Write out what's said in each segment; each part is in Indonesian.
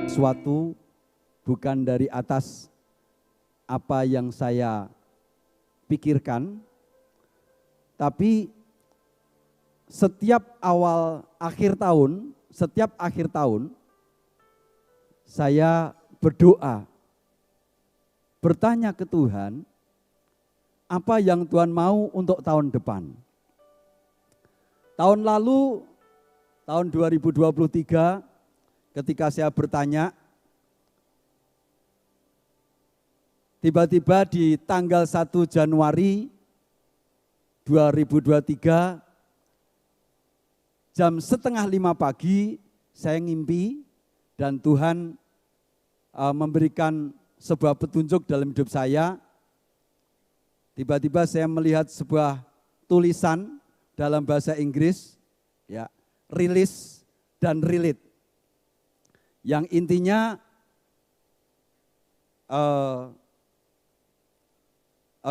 sesuatu bukan dari atas apa yang saya pikirkan, tapi setiap akhir tahun saya berdoa, bertanya ke Tuhan, apa yang Tuhan mau untuk tahun depan. Tahun lalu, tahun 2023, ketika saya bertanya, tiba-tiba di tanggal 1 Januari 2023, jam 4:30 pagi, saya ngimpi dan Tuhan memberikan sebuah petunjuk dalam hidup saya. Tiba-tiba saya melihat sebuah tulisan dalam bahasa Inggris, ya, release dan relate. Yang intinya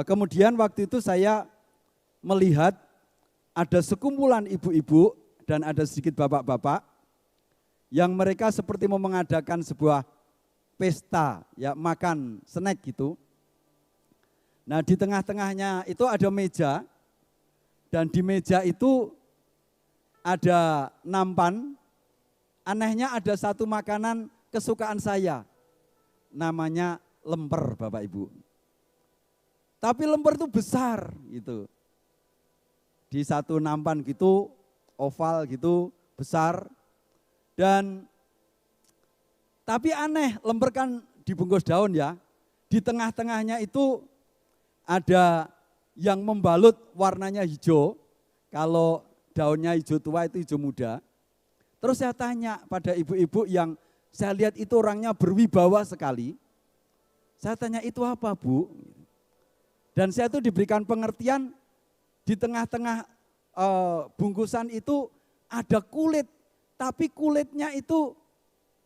kemudian waktu itu saya melihat ada sekumpulan ibu-ibu dan ada sedikit bapak-bapak yang mereka seperti mau mengadakan sebuah pesta, ya, makan snack gitu. Nah, di tengah-tengahnya itu ada meja, dan di meja itu ada nampan. Anehnya ada satu makanan kesukaan saya, namanya lemper, Bapak Ibu. Tapi lemper itu besar gitu. Di satu nampan gitu, oval gitu, besar. Dan tapi aneh, lemper kan dibungkus daun ya. Di tengah-tengahnya itu ada yang membalut warnanya hijau. Kalau daunnya hijau tua itu hijau muda. Terus saya tanya pada ibu-ibu yang saya lihat itu orangnya berwibawa sekali. Saya tanya, itu apa, Bu? Dan saya tuh diberikan pengertian, di tengah-tengah bungkusan itu ada kulit, tapi kulitnya itu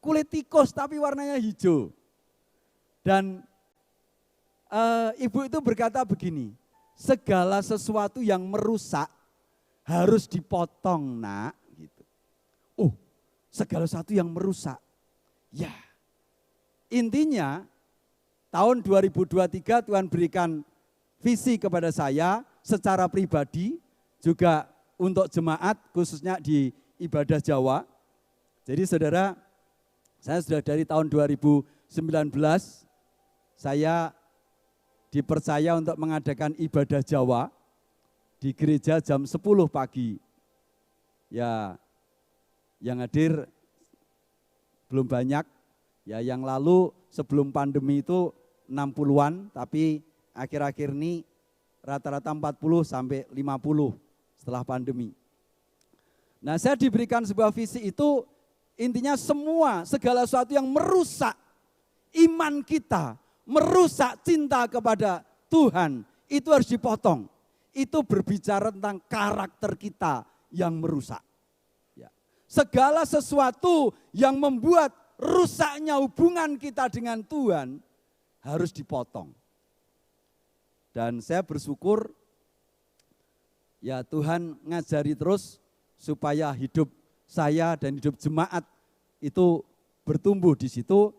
kulit tikus tapi warnanya hijau. Dan ibu itu berkata begini, segala sesuatu yang merusak harus dipotong, Nak. Gitu. Oh, segala sesuatu yang merusak. Ya, intinya tahun 2023 Tuhan berikan visi kepada saya secara pribadi, juga untuk jemaat khususnya di ibadah Jawa. Jadi saudara, saya sudah dari tahun 2019, saya dipercaya untuk mengadakan ibadah Jawa di gereja jam 10 pagi. Ya, yang hadir belum banyak. Ya, yang lalu sebelum pandemi itu 60-an, tapi akhir-akhir ini rata-rata 40 sampai 50 setelah pandemi. Nah, saya diberikan sebuah visi itu, intinya segala sesuatu yang merusak iman kita, merusak cinta kepada Tuhan, itu harus dipotong. Itu berbicara tentang karakter kita yang merusak. Ya. Segala sesuatu yang membuat rusaknya hubungan kita dengan Tuhan harus dipotong. Dan saya bersyukur, ya, Tuhan ngajari terus supaya hidup saya dan hidup jemaat itu bertumbuh di situ,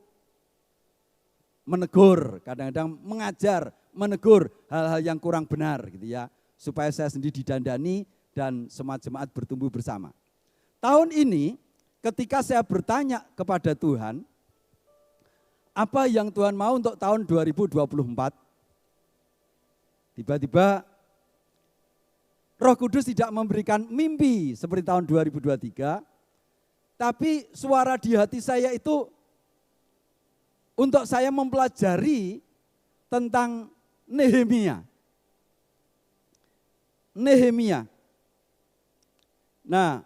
menegur, kadang-kadang mengajar, menegur hal-hal yang kurang benar gitu ya, supaya saya sendiri didandani dan semua jemaat bertumbuh bersama. Tahun ini ketika saya bertanya kepada Tuhan, apa yang Tuhan mau untuk tahun 2024? Tiba-tiba Roh Kudus tidak memberikan mimpi seperti tahun 2023, tapi suara di hati saya itu untuk saya mempelajari tentang Nehemia. Nehemia. Nah,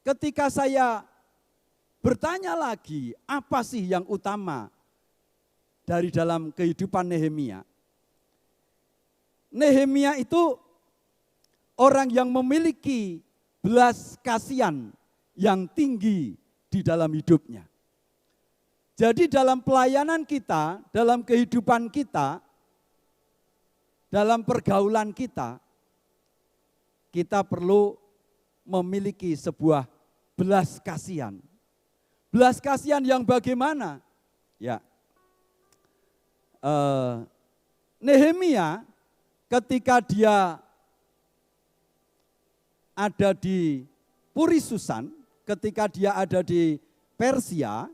ketika saya bertanya lagi, apa sih yang utama dari dalam kehidupan Nehemia? Nehemia itu orang yang memiliki belas kasihan yang tinggi di dalam hidupnya. Jadi dalam pelayanan kita, dalam kehidupan kita, dalam pergaulan kita, kita perlu memiliki sebuah belas kasihan. Belas kasihan yang bagaimana? Ya, Nehemia ketika dia ada di Puri Susan, ketika dia ada di Persia,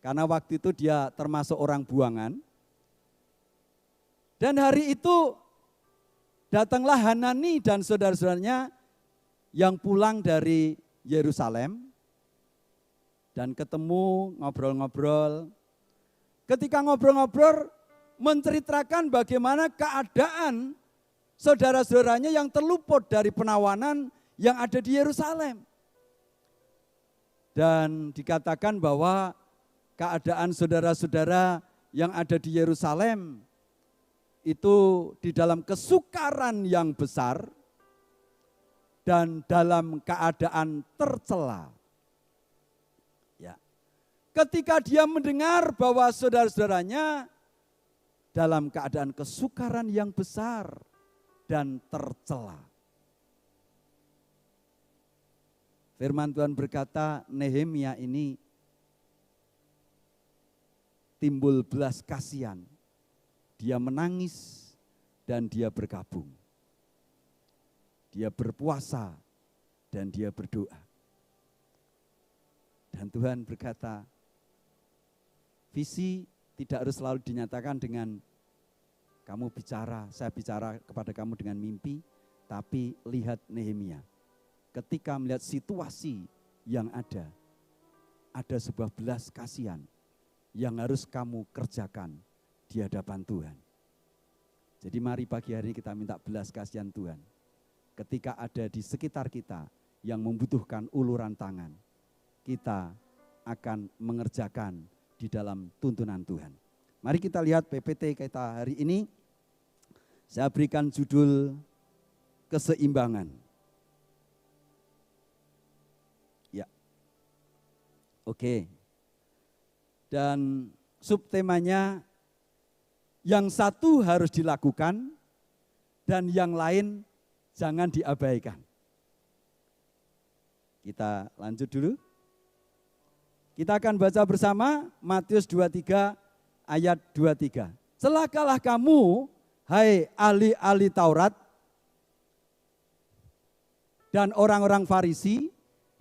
karena waktu itu dia termasuk orang buangan. Dan hari itu datanglah Hanani dan saudara-saudaranya yang pulang dari Yerusalem dan ketemu ngobrol-ngobrol. Ketika ngobrol-ngobrol menceritakan bagaimana keadaan saudara-saudaranya yang terluput dari penawanan yang ada di Yerusalem. Dan dikatakan bahwa keadaan saudara-saudara yang ada di Yerusalem itu di dalam kesukaran yang besar dan dalam keadaan tercela. Ya. Ketika dia mendengar bahwa saudara-saudaranya dalam keadaan kesukaran yang besar dan tercela. Firman Tuhan berkata, Nehemia ini timbul belas kasihan. Dia menangis dan dia berkabung. Dia berpuasa dan dia berdoa. Dan Tuhan berkata, visi tidak harus selalu dinyatakan dengan kamu bicara, saya bicara kepada kamu dengan mimpi, tapi lihat Nehemia. Ketika melihat situasi yang ada sebuah belas kasihan yang harus kamu kerjakan di hadapan Tuhan. Jadi mari pagi hari ini kita minta belas kasihan Tuhan. Ketika ada di sekitar kita yang membutuhkan uluran tangan, kita akan mengerjakan di dalam tuntunan Tuhan. Mari kita lihat PPT kita hari ini. Saya berikan judul keseimbangan. Ya. Oke. Dan subtemanya yang satu harus dilakukan dan yang lain jangan diabaikan. Kita lanjut dulu. Kita akan baca bersama Matius 23 ayat 23. Celakalah kamu, hai ahli-ahli Taurat dan orang-orang Farisi,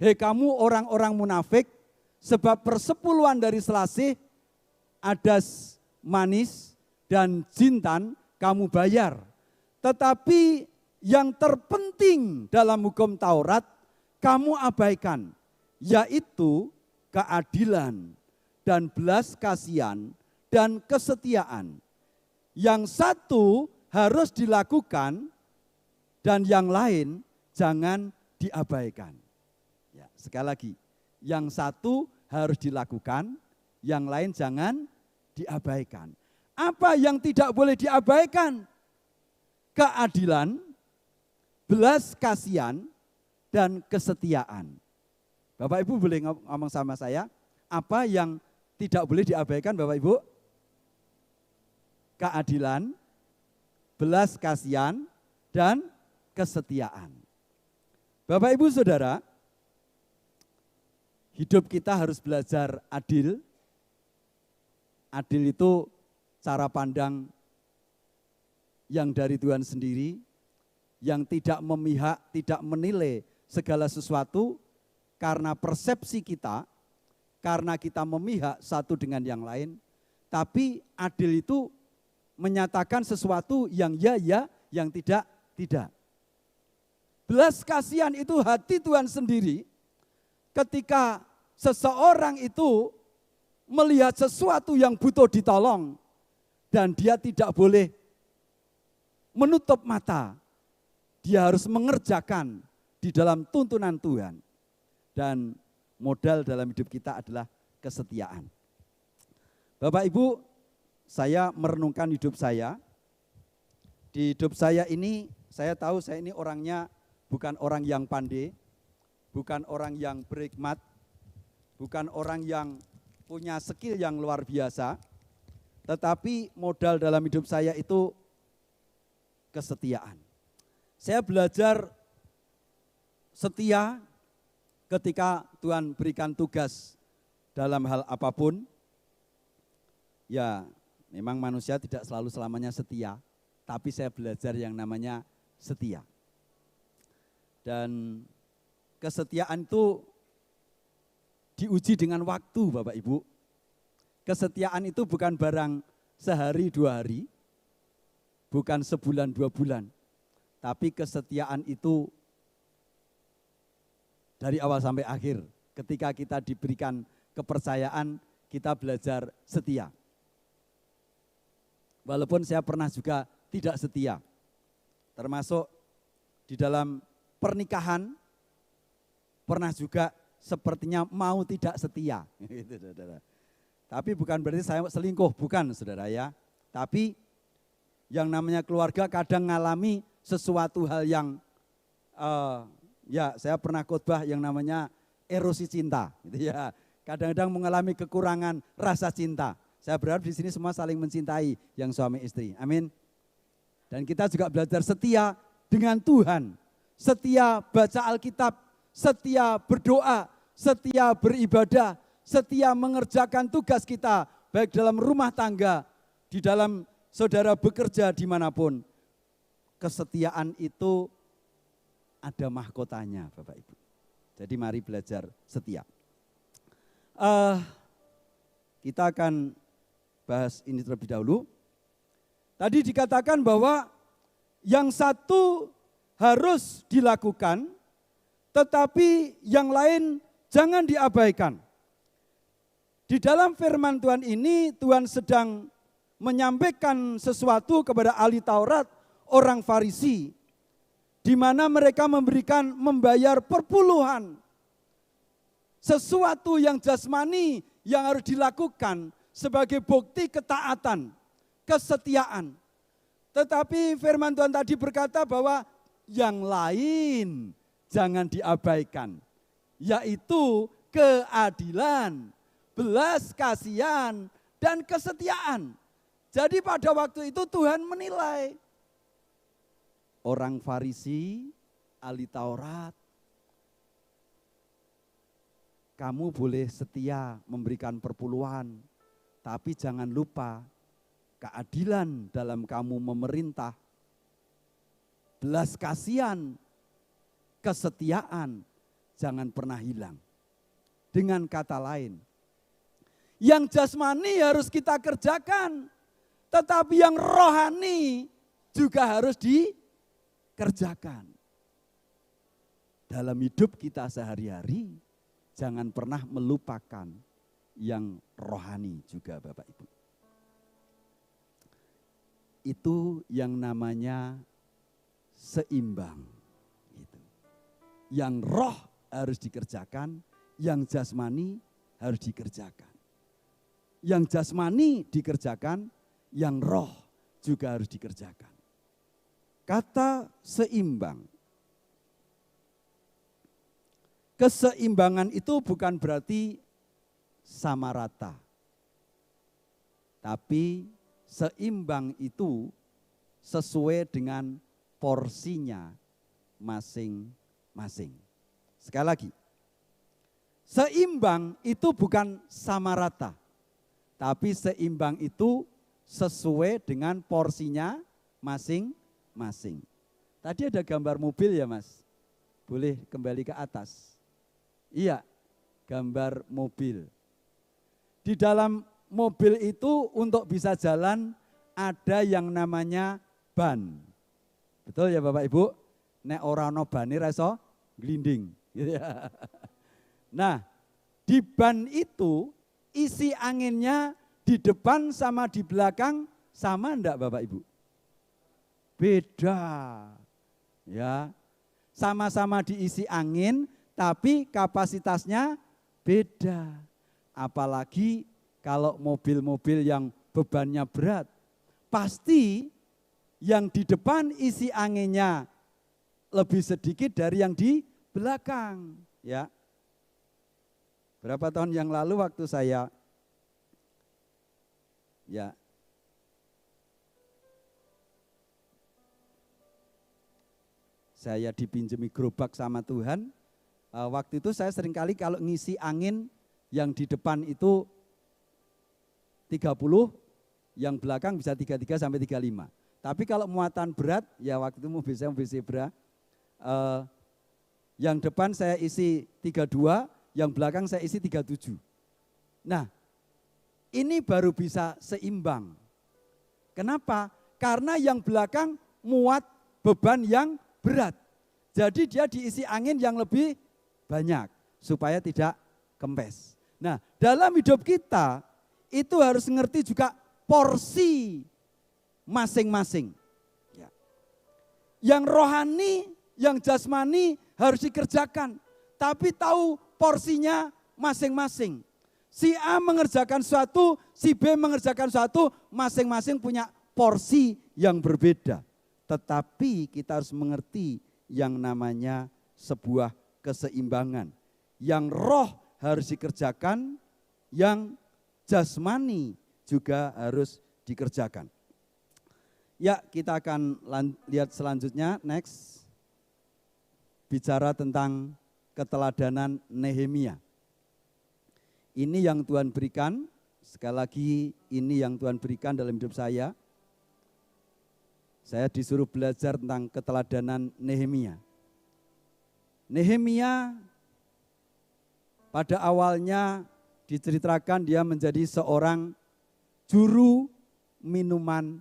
hei kamu orang-orang munafik, sebab persepuluhan dari selasih, adas manis dan jintan kamu bayar. Tetapi yang terpenting dalam hukum Taurat kamu abaikan, yaitu keadilan dan belas kasihan dan kesetiaan. Yang satu harus dilakukan dan yang lain jangan diabaikan. Ya, sekali lagi, yang satu harus dilakukan, yang lain jangan diabaikan. Apa yang tidak boleh diabaikan? Keadilan, belas kasihan, dan kesetiaan. Bapak Ibu boleh ngomong sama saya, apa yang tidak boleh diabaikan Bapak Ibu? Keadilan, belas kasihan, dan kesetiaan. Bapak Ibu Saudara, hidup kita harus belajar adil. Adil itu cara pandang yang dari Tuhan sendiri, yang tidak memihak, tidak menilai segala sesuatu karena persepsi kita, karena kita memihak satu dengan yang lain, tapi adil itu menyatakan sesuatu yang ya, yang tidak. Belas kasihan itu hati Tuhan sendiri ketika seseorang itu melihat sesuatu yang butuh ditolong dan dia tidak boleh menutup mata. Dia harus mengerjakan di dalam tuntunan Tuhan. Dan modal dalam hidup kita adalah kesetiaan. Bapak Ibu, saya merenungkan hidup saya. Di hidup saya ini, saya tahu saya ini orangnya bukan orang yang pandai, bukan orang yang berhikmat, bukan orang yang punya skill yang luar biasa, tetapi modal dalam hidup saya itu kesetiaan. Saya belajar setia ketika Tuhan berikan tugas dalam hal apapun, ya memang manusia tidak selalu selamanya setia, tapi saya belajar yang namanya setia. Dan kesetiaan itu diuji dengan waktu, Bapak Ibu. Kesetiaan itu bukan barang sehari 2 hari, bukan sebulan 2 bulan, tapi kesetiaan itu dari awal sampai akhir. Ketika kita diberikan kepercayaan, kita belajar setia. Walaupun saya pernah juga tidak setia, termasuk di dalam pernikahan, pernah juga sepertinya mau tidak setia. Tapi bukan berarti saya selingkuh, bukan saudara ya. Tapi yang namanya keluarga kadang mengalami sesuatu hal yang, ya saya pernah khotbah yang namanya erosi cinta. Gitu ya. Kadang-kadang mengalami kekurangan rasa cinta. Saya berharap di sini semua saling mencintai yang suami istri. Amin. Dan kita juga belajar setia dengan Tuhan. Setia baca Alkitab, setia berdoa, setia beribadah, setia mengerjakan tugas kita. Baik dalam rumah tangga, di dalam saudara bekerja dimanapun. Kesetiaan itu ada mahkotanya Bapak Ibu. Jadi mari belajar setia. Kita akan bahas ini terlebih dahulu. Tadi dikatakan bahwa yang satu harus dilakukan, tetapi yang lain jangan diabaikan. Di dalam firman Tuhan ini Tuhan sedang menyampaikan sesuatu kepada ahli Taurat, orang Farisi, di mana mereka membayar perpuluhan. Sesuatu yang jasmani yang harus dilakukan sebagai bukti ketaatan, kesetiaan. Tetapi firman Tuhan tadi berkata bahwa yang lain jangan diabaikan, yaitu keadilan, belas kasihan, dan kesetiaan. Jadi pada waktu itu Tuhan menilai orang Farisi, ahli Taurat, kamu boleh setia memberikan perpuluhan, tapi jangan lupa keadilan dalam kamu memerintah, belas kasihan, kesetiaan, jangan pernah hilang. Dengan kata lain, yang jasmani harus kita kerjakan, tetapi yang rohani juga harus dikerjakan. Dalam hidup kita sehari-hari, jangan pernah melupakan yang rohani juga Bapak Ibu. Itu yang namanya seimbang. Gitu. Yang roh harus dikerjakan, yang jasmani harus dikerjakan. Yang jasmani dikerjakan, yang roh juga harus dikerjakan. Kata seimbang. Keseimbangan itu bukan berarti sama rata. Tapi seimbang itu sesuai dengan porsinya masing-masing. Sekali lagi, seimbang itu bukan sama rata. Tapi seimbang itu sesuai dengan porsinya masing-masing. Tadi ada gambar mobil ya Mas? Boleh kembali ke atas. Iya, gambar mobil. Di dalam mobil itu untuk bisa jalan ada yang namanya ban. Betul ya Bapak Ibu? Nek ora ono bane ra iso glinding. Nah, di ban itu isi anginnya di depan sama di belakang sama enggak Bapak Ibu? Beda. Ya. Sama-sama diisi angin tapi kapasitasnya beda. Apalagi kalau mobil-mobil yang bebannya berat, pasti yang di depan isi anginnya lebih sedikit dari yang di belakang. Ya, berapa tahun yang lalu waktu saya dipinjemi gerobak sama Tuhan, waktu itu saya seringkali kalau ngisi angin Yang di depan itu 30, yang belakang bisa 33 sampai 35. Tapi kalau muatan berat, ya waktu itu mobil zebra, yang depan saya isi 32, yang belakang saya isi 37. Nah, ini baru bisa seimbang. Kenapa? Karena yang belakang muat beban yang berat. Jadi dia diisi angin yang lebih banyak supaya tidak kempes. Nah, dalam hidup kita itu harus ngerti juga porsi masing-masing. Ya. Yang rohani, yang jasmani harus dikerjakan, tapi tahu porsinya masing-masing. Si A mengerjakan suatu, si B mengerjakan suatu, masing-masing punya porsi yang berbeda. Tetapi kita harus mengerti yang namanya sebuah keseimbangan. Yang roh harus dikerjakan, yang jasmani juga harus dikerjakan. Ya, kita akan lihat selanjutnya, next. Bicara tentang keteladanan Nehemia. Ini yang Tuhan berikan, sekali lagi ini yang Tuhan berikan dalam hidup saya. Saya disuruh belajar tentang keteladanan Nehemia. Nehemia pada awalnya diceritakan dia menjadi seorang juru minuman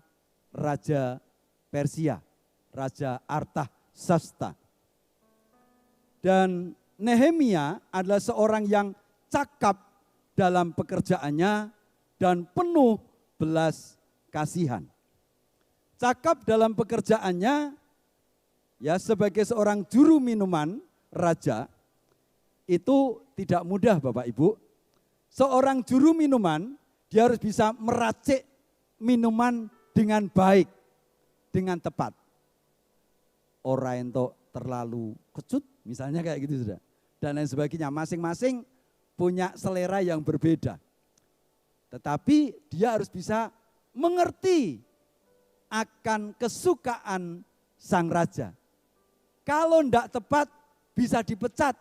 Raja Persia, Raja Artasasta. Dan Nehemia adalah seorang yang cakap dalam pekerjaannya dan penuh belas kasihan. Cakap dalam pekerjaannya, ya sebagai seorang juru minuman raja, itu tidak mudah Bapak Ibu. Seorang juru minuman, dia harus bisa meracik minuman dengan baik, dengan tepat. Ora ento terlalu kecut, misalnya kayak gitu sudah. Dan lain sebagainya, masing-masing punya selera yang berbeda. Tetapi dia harus bisa mengerti akan kesukaan sang raja. Kalau tidak tepat bisa dipecat,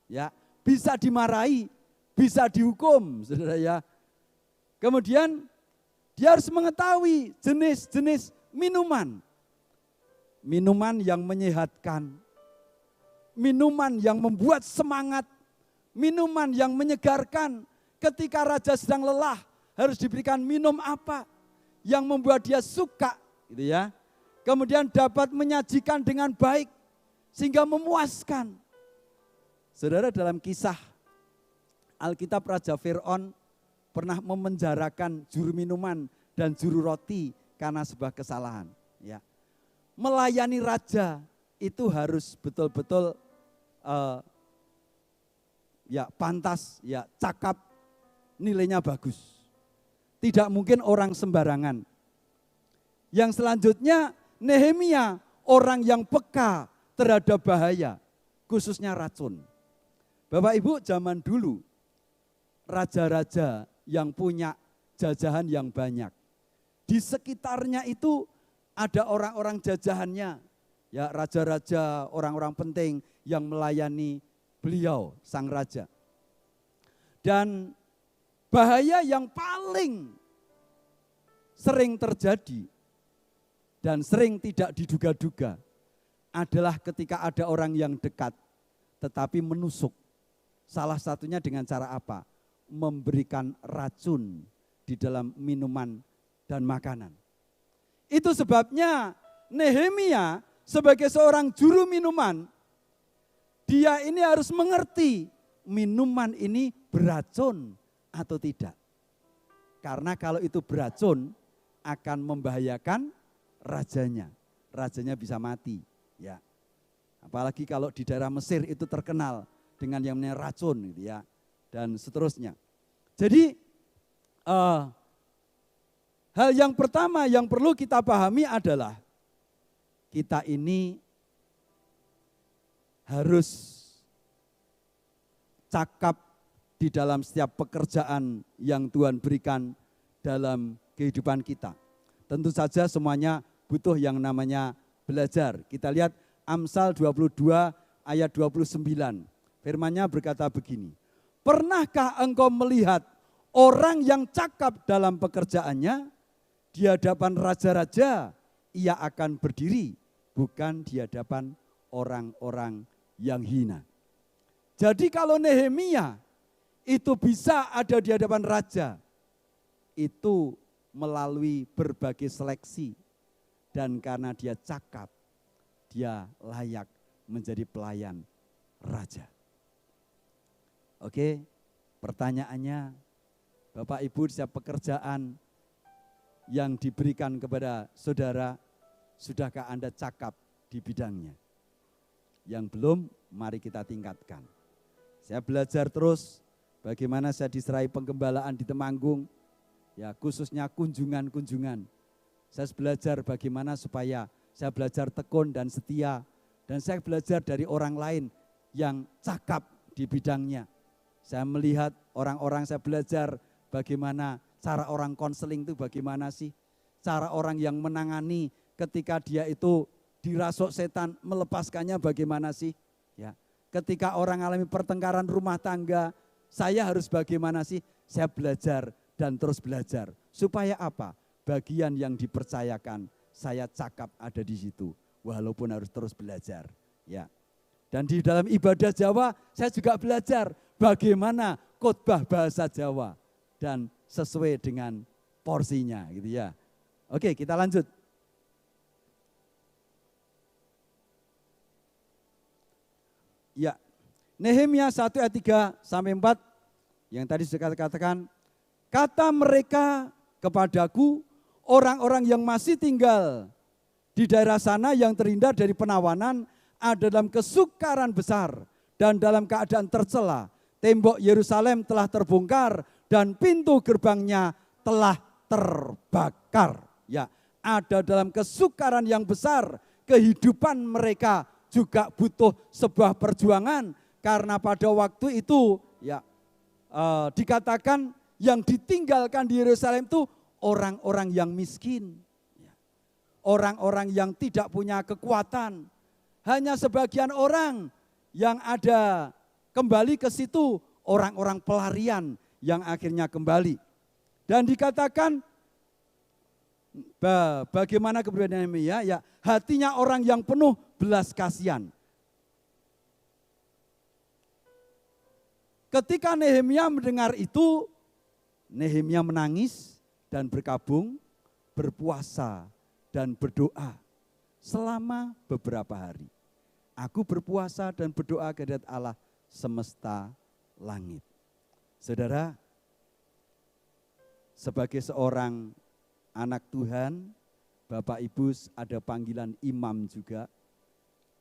ya, bisa dimarahi, bisa dihukum, saudara ya. Kemudian dia harus mengetahui jenis-jenis minuman. Minuman yang menyehatkan, minuman yang membuat semangat, minuman yang menyegarkan. Ketika raja sedang lelah, harus diberikan minum apa yang membuat dia suka, gitu ya. Kemudian dapat menyajikan dengan baik sehingga memuaskan. Saudara, dalam kisah Alkitab, Raja Fir'aun pernah memenjarakan juru minuman dan juru roti karena sebuah kesalahan, ya. Melayani raja itu harus betul-betul ya pantas, ya cakap, nilainya bagus. Tidak mungkin orang sembarangan. Yang selanjutnya Nehemia, orang yang peka terhadap bahaya, khususnya racun. Bapak Ibu, zaman dulu raja-raja yang punya jajahan yang banyak. Di sekitarnya itu ada orang-orang jajahannya, ya raja-raja, orang-orang penting yang melayani beliau, sang raja. Dan bahaya yang paling sering terjadi dan sering tidak diduga-duga adalah ketika ada orang yang dekat tetapi menusuk. Salah satunya dengan cara apa? Memberikan racun di dalam minuman dan makanan. Itu sebabnya Nehemia sebagai seorang juru minuman, dia ini harus mengerti minuman ini beracun atau tidak. Karena kalau itu beracun akan membahayakan rajanya. Rajanya bisa mati, ya. Apalagi kalau di daerah Mesir itu terkenal dengan yang namanya racun, gitu ya, dan seterusnya. Jadi hal yang pertama yang perlu kita pahami adalah kita ini harus cakap di dalam setiap pekerjaan yang Tuhan berikan dalam kehidupan kita. Tentu saja semuanya butuh yang namanya belajar. Kita lihat Amsal 22 ayat 29. Firman-Nya berkata begini, Pernahkah engkau melihat orang yang cakap dalam pekerjaannya? Di hadapan raja-raja ia akan berdiri, bukan di hadapan orang-orang yang hina. Jadi kalau Nehemia itu bisa ada di hadapan raja, itu melalui berbagai seleksi. Dan karena dia cakap, dia layak menjadi pelayan raja. Oke, pertanyaannya, Bapak Ibu, setiap pekerjaan yang diberikan kepada saudara, sudahkah Anda cakap di bidangnya? Yang belum, mari kita tingkatkan. Saya belajar terus bagaimana saya diserai penggembalaan di Temanggung, ya khususnya kunjungan-kunjungan. Saya belajar bagaimana supaya saya belajar tekun dan setia, dan saya belajar dari orang lain yang cakap di bidangnya. Saya melihat orang-orang, saya belajar bagaimana cara orang konseling itu bagaimana sih? Cara orang yang menangani ketika dia itu dirasuk setan, melepaskannya bagaimana sih? Ya. Ketika orang alami pertengkaran rumah tangga, saya harus bagaimana sih? Saya belajar dan terus belajar. Supaya apa? Bagian yang dipercayakan, saya cakap ada di situ. Walaupun harus terus belajar. Ya. Dan di dalam ibadah Jawa, saya juga belajar bagaimana khotbah bahasa Jawa. Dan sesuai dengan porsinya gitu ya. Oke, kita lanjut. Ya. Nehemia 1 ayat 3 sampai 4 yang tadi sudah katakan, kata mereka kepadaku, orang-orang yang masih tinggal di daerah sana yang terhindar dari penawanan ada dalam kesukaran besar dan dalam keadaan tercela. Tembok Yerusalem telah terbongkar dan pintu gerbangnya telah terbakar. Ya, ada dalam kesukaran yang besar, kehidupan mereka juga butuh sebuah perjuangan karena pada waktu itu ya dikatakan yang ditinggalkan di Yerusalem itu orang-orang yang miskin, ya. Orang-orang yang tidak punya kekuatan. Hanya sebagian orang yang ada kembali ke situ, orang-orang pelarian yang akhirnya kembali. Dan dikatakan bagaimana kepribadian Nehemia, ya hatinya orang yang penuh belas kasihan. Ketika Nehemia mendengar itu, Nehemia menangis dan berkabung, berpuasa dan berdoa selama beberapa hari. Aku berpuasa dan berdoa kehadirat Allah semesta langit. Saudara, sebagai seorang anak Tuhan, Bapak Ibu ada panggilan imam juga.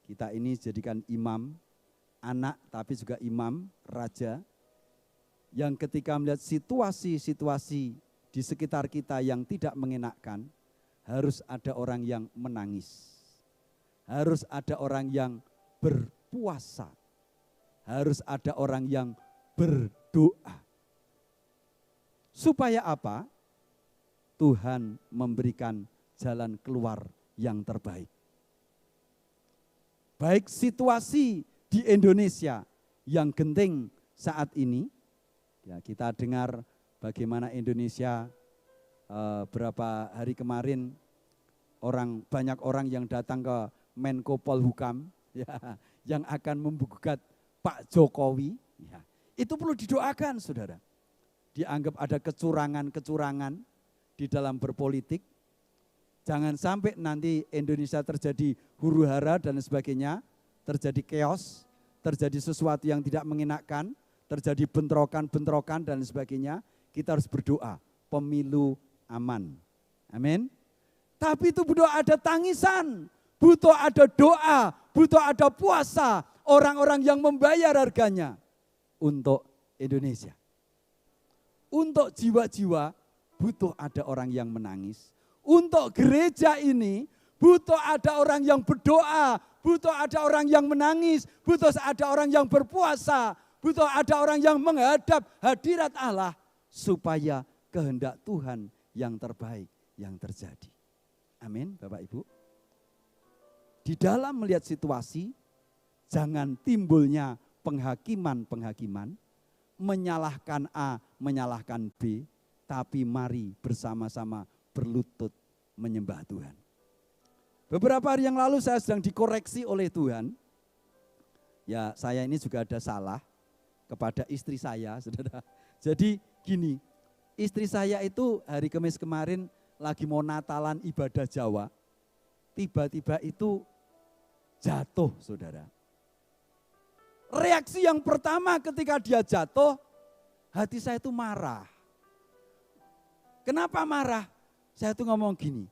Kita ini jadikan imam, anak tapi juga imam, raja. Yang ketika melihat situasi-situasi di sekitar kita yang tidak mengenakkan, harus ada orang yang menangis. Harus ada orang yang berpuasa. Harus ada orang yang berdoa. Supaya apa? Tuhan memberikan jalan keluar yang terbaik. Baik situasi di Indonesia yang genting saat ini, ya kita dengar bagaimana Indonesia berapa hari kemarin banyak orang yang datang ke Menko Polhukam ya, yang akan menggugat Pak Jokowi, ya, itu perlu didoakan saudara. Dianggap ada kecurangan-kecurangan di dalam berpolitik. Jangan sampai nanti Indonesia terjadi huru-hara dan sebagainya, terjadi chaos, terjadi sesuatu yang tidak mengenakan, terjadi bentrokan-bentrokan dan sebagainya. Kita harus berdoa, pemilu aman. Amin. Tapi itu butuh ada tangisan, butuh ada doa, butuh ada puasa, orang-orang yang membayar harganya untuk Indonesia. Untuk jiwa-jiwa butuh ada orang yang menangis. Untuk gereja ini butuh ada orang yang berdoa, butuh ada orang yang menangis, butuh ada orang yang berpuasa, butuh ada orang yang menghadap hadirat Allah supaya kehendak Tuhan yang terbaik yang terjadi. Amin, Bapak Ibu. Di dalam melihat situasi, jangan timbulnya penghakiman-penghakiman, menyalahkan A, menyalahkan B, tapi mari bersama-sama berlutut menyembah Tuhan. Beberapa hari yang lalu saya sedang dikoreksi oleh Tuhan. Ya, saya ini juga ada salah kepada istri saya, saudara. Jadi gini, istri saya itu hari Kamis kemarin lagi mau Natalan ibadah Jawa. Tiba-tiba itu jatuh, saudara. Reaksi yang pertama ketika dia jatuh, hati saya itu marah. Kenapa marah? Saya tuh ngomong gini,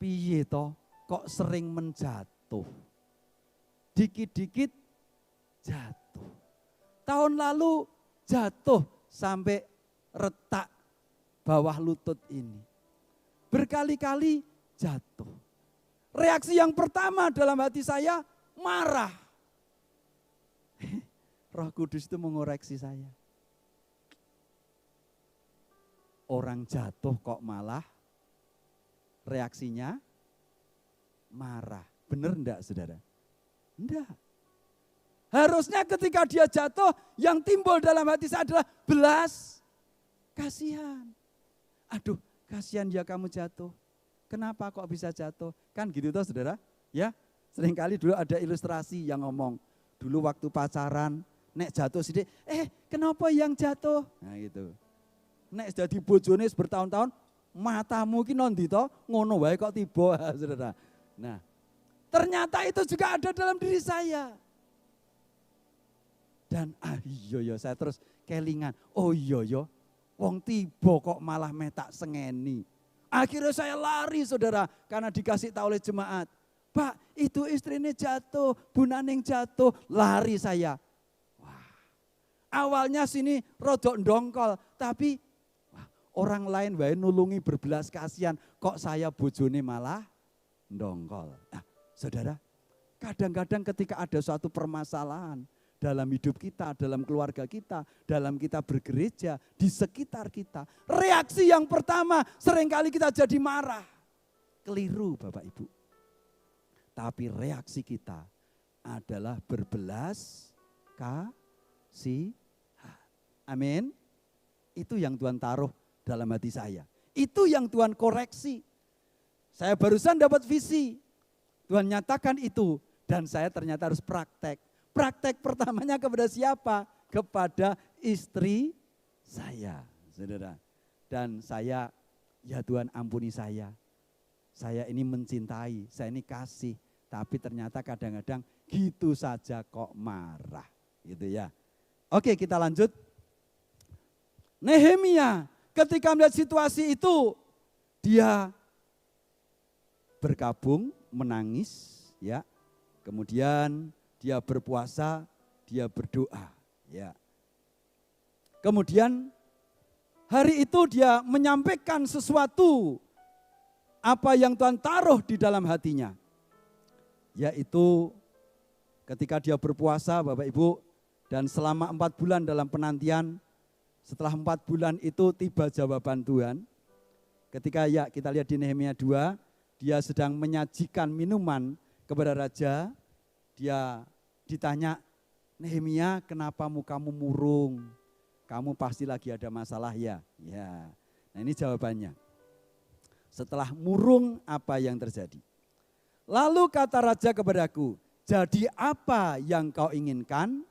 piye toh kok sering menjatuh? Dikit-dikit jatuh. Tahun lalu jatuh sampai retak bawah lutut ini. Berkali-kali jatuh. Reaksi yang pertama dalam hati saya marah. Roh Kudus itu mengoreksi saya. Orang jatuh kok malah reaksinya marah. Benar enggak, saudara? Enggak. Harusnya ketika dia jatuh, yang timbul dalam hati saya adalah belas kasihan. Aduh, kasihan ya kamu jatuh. Kenapa kok bisa jatuh? Kan gitu toh, saudara? Ya, seringkali dulu ada ilustrasi yang ngomong, dulu waktu pacaran, nek jatuh sidik, kenapa yang jatuh? Nah gitu. Nek jadi bojone bertahun-tahun, matamu ki nondi to, ngono wae kok tiba, saudara. Nah, ternyata itu juga ada dalam diri saya. Dan iya saya terus kelingan, oh iya wong tiba kok malah metak sengeni. Akhirnya saya lari, saudara, karena dikasih tahu oleh jemaat. Pak, itu istrinya jatuh, bunaning jatuh, lari saya. Wah, awalnya sini rodok ndongkol, tapi orang lain wae nulungi berbelas kasihan, kok saya bojone malah ndongkol. Nah, saudara, kadang-kadang ketika ada suatu permasalahan dalam hidup kita, dalam keluarga kita, dalam kita bergereja, di sekitar kita, reaksi yang pertama seringkali kita jadi marah. Keliru Bapak Ibu. Tapi reaksi kita adalah berbelas kasihan. Amin. Itu yang Tuhan taruh dalam hati saya. Itu yang Tuhan koreksi. Saya barusan dapat visi. Tuhan nyatakan itu dan saya ternyata harus praktek. Praktek pertamanya kepada siapa? Kepada istri saya, saudara. Dan saya, ya Tuhan ampuni saya. Saya ini mencintai, saya ini kasih. Tapi ternyata kadang-kadang gitu saja kok marah. Gitu ya. Oke, kita lanjut. Nehemia ketika melihat situasi itu, dia berkabung, menangis, ya. Kemudian dia berpuasa, dia berdoa, ya. Kemudian hari itu dia menyampaikan sesuatu apa yang Tuhan taruh di dalam hatinya. Yaitu ketika dia berpuasa Bapak Ibu, dan selama 4 bulan dalam penantian, setelah 4 bulan itu tiba jawaban Tuhan. Ketika ya kita lihat di Nehemia 2, dia sedang menyajikan minuman kepada raja. Dia ditanya, Nehemia kenapa mukamu murung? Kamu pasti lagi ada masalah ya? Ya. Nah ini jawabannya. Setelah murung apa yang terjadi? Lalu kata raja kepadaku, jadi apa yang kau inginkan?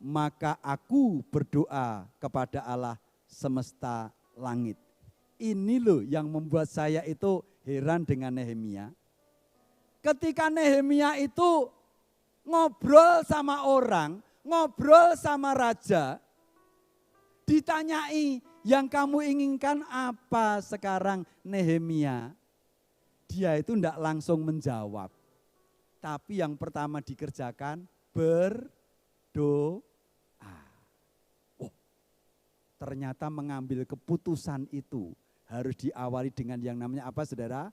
Maka aku berdoa kepada Allah semesta langit. Ini loh yang membuat saya itu heran dengan Nehemia. Ketika Nehemia itu ngobrol sama orang, ngobrol sama raja, ditanyai yang kamu inginkan apa sekarang Nehemia? Dia itu tidak langsung menjawab. Tapi yang pertama dikerjakan berdoa. Oh, ternyata mengambil keputusan itu harus diawali dengan yang namanya apa saudara?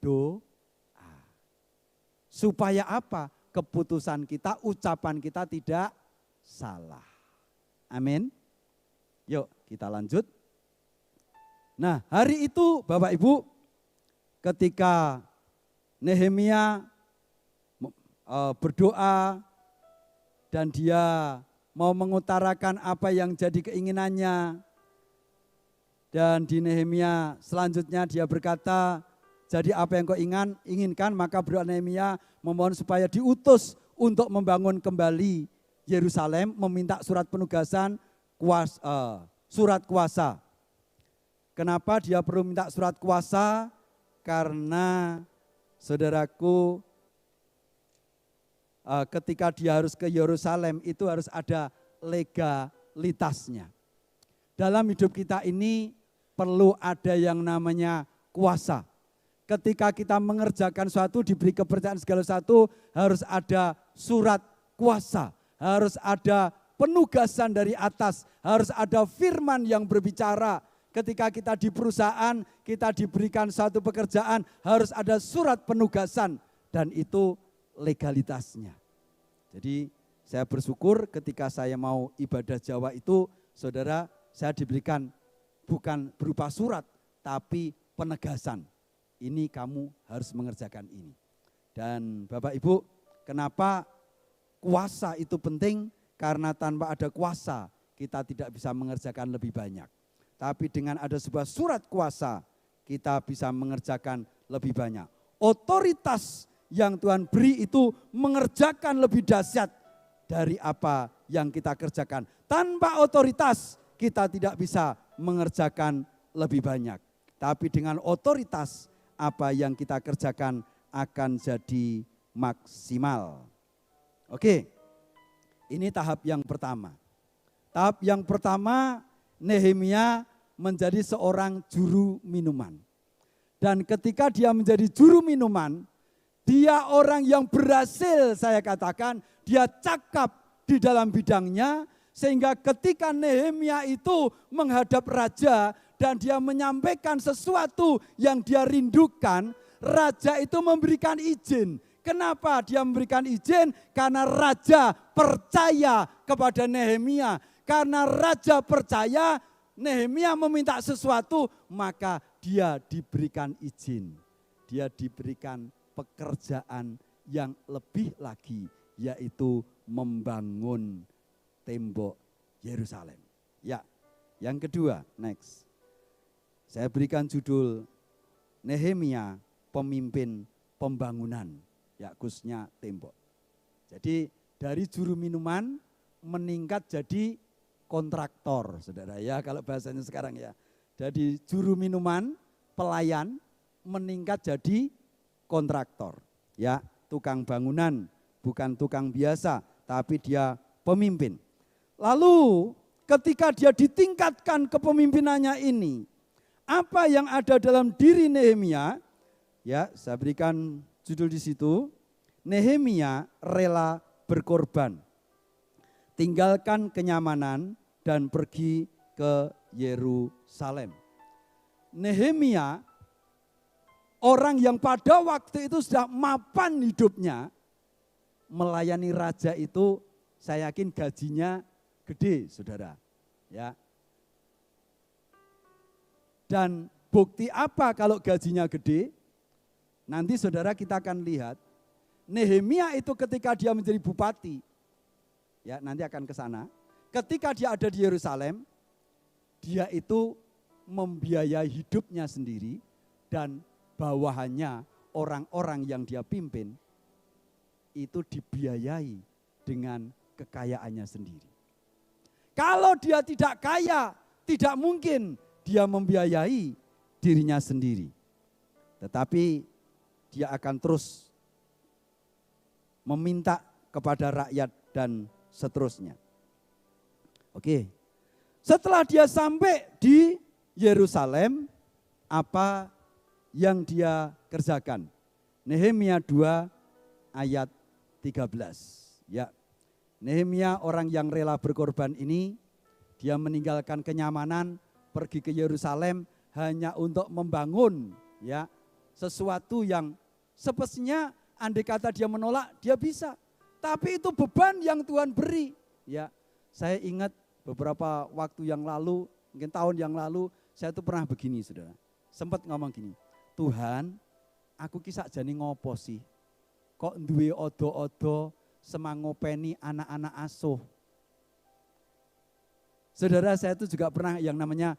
Doa. Supaya apa? Keputusan kita, ucapan kita tidak salah. Amin. Yuk kita lanjut. Nah hari itu Bapak Ibu, ketika Nehemia berdoa dan dia mau mengutarakan apa yang jadi keinginannya. Dan di Nehemia selanjutnya dia berkata, jadi apa yang kau inginkan, maka berdoa Nehemia memohon supaya diutus untuk membangun kembali Yerusalem, meminta surat penugasan, surat kuasa. Kenapa dia perlu minta surat kuasa? Karena saudaraku, ketika dia harus ke Yerusalem itu harus ada legalitasnya. Dalam hidup kita ini perlu ada yang namanya kuasa. Ketika kita mengerjakan suatu, diberi kepercayaan segala sesuatu, harus ada surat kuasa. Harus ada penugasan dari atas, harus ada firman yang berbicara. Ketika kita di perusahaan, kita diberikan satu pekerjaan, harus ada surat penugasan. Dan itu legalitasnya. Jadi saya bersyukur ketika saya mau ibadah Jawa itu, saudara, saya diberikan bukan berupa surat, tapi penegasan. Ini kamu harus mengerjakan ini. Dan Bapak Ibu, kenapa kuasa itu penting? Karena tanpa ada kuasa, kita tidak bisa mengerjakan lebih banyak. Tapi dengan ada sebuah surat kuasa, kita bisa mengerjakan lebih banyak. Otoritas yang Tuhan beri itu mengerjakan lebih dahsyat dari apa yang kita kerjakan. Tanpa otoritas, kita tidak bisa mengerjakan lebih banyak. Tapi dengan otoritas, apa yang kita kerjakan akan jadi maksimal. Oke, ini tahap yang pertama. Tahap yang pertama, Nehemia menjadi seorang juru minuman. Dan ketika dia menjadi juru minuman, dia orang yang berhasil, saya katakan, dia cakap di dalam bidangnya, sehingga ketika Nehemia itu menghadap raja dan dia menyampaikan sesuatu yang dia rindukan, raja itu memberikan izin. Kenapa dia memberikan izin? Karena raja percaya kepada Nehemia. Karena raja percaya Nehemia meminta sesuatu, maka dia diberikan izin. Dia diberikan pekerjaan yang lebih lagi, yaitu membangun tembok Yerusalem. Ya, yang kedua, next. Saya berikan judul Nehemia pemimpin pembangunan, ya khususnya tembok. Jadi dari juru minuman meningkat jadi kontraktor, saudara ya, kalau bahasanya sekarang ya. Jadi juru minuman, pelayan meningkat jadi kontraktor, ya, tukang bangunan, bukan tukang biasa, tapi dia pemimpin. Lalu ketika dia ditingkatkan kepemimpinannya ini, apa yang ada dalam diri Nehemia? Ya, saya berikan judul di situ. Nehemia rela berkorban, tinggalkan kenyamanan dan pergi ke Yerusalem. Nehemia, orang yang pada waktu itu sudah mapan hidupnya, melayani raja itu, saya yakin gajinya gede, saudara. Ya. Dan bukti apa kalau gajinya gede? Nanti saudara kita akan lihat. Nehemia itu ketika dia menjadi bupati, ya nanti akan ke sana. Ketika dia ada di Yerusalem, dia itu membiayai hidupnya sendiri dan bawahannya orang-orang yang dia pimpin itu dibiayai dengan kekayaannya sendiri. Kalau dia tidak kaya, tidak mungkin dia membiayai dirinya sendiri. Tetapi dia akan terus meminta kepada rakyat dan seterusnya. Oke. Setelah dia sampai di Yerusalem, apa yang dia kerjakan? Nehemia 2 ayat 13. Ya. Nehemia orang yang rela berkorban ini, dia meninggalkan kenyamanan, pergi ke Yerusalem hanya untuk membangun ya sesuatu yang semestinya andai kata dia menolak, dia bisa. Tapi itu beban yang Tuhan beri. Ya, saya ingat beberapa waktu yang lalu, mungkin tahun yang lalu, saya tuh pernah begini, saudara. Sempat ngomong gini, Tuhan, aku kisah jani ngopo sih? Kok duwe odo-odo semangopeni anak-anak asuh? Saudara, saya itu juga pernah yang namanya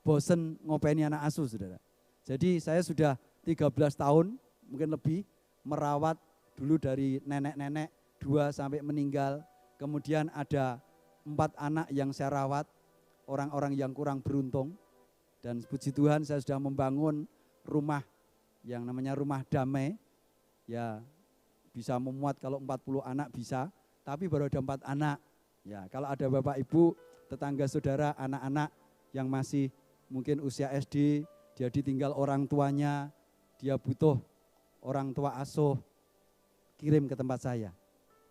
bosen ngopeni anak asuh, saudara. Jadi saya sudah 13 tahun, mungkin lebih, merawat dulu dari nenek-nenek 2 sampai meninggal. Kemudian ada 4 anak yang saya rawat, orang-orang yang kurang beruntung. Dan puji Tuhan saya sudah membangun rumah yang namanya rumah damai. Ya bisa memuat kalau 40 anak bisa, tapi baru ada 4 anak. Ya kalau ada Bapak Ibu, tetangga saudara, anak-anak yang masih mungkin usia SD, dia ditinggal orang tuanya, dia butuh orang tua asuh, kirim ke tempat saya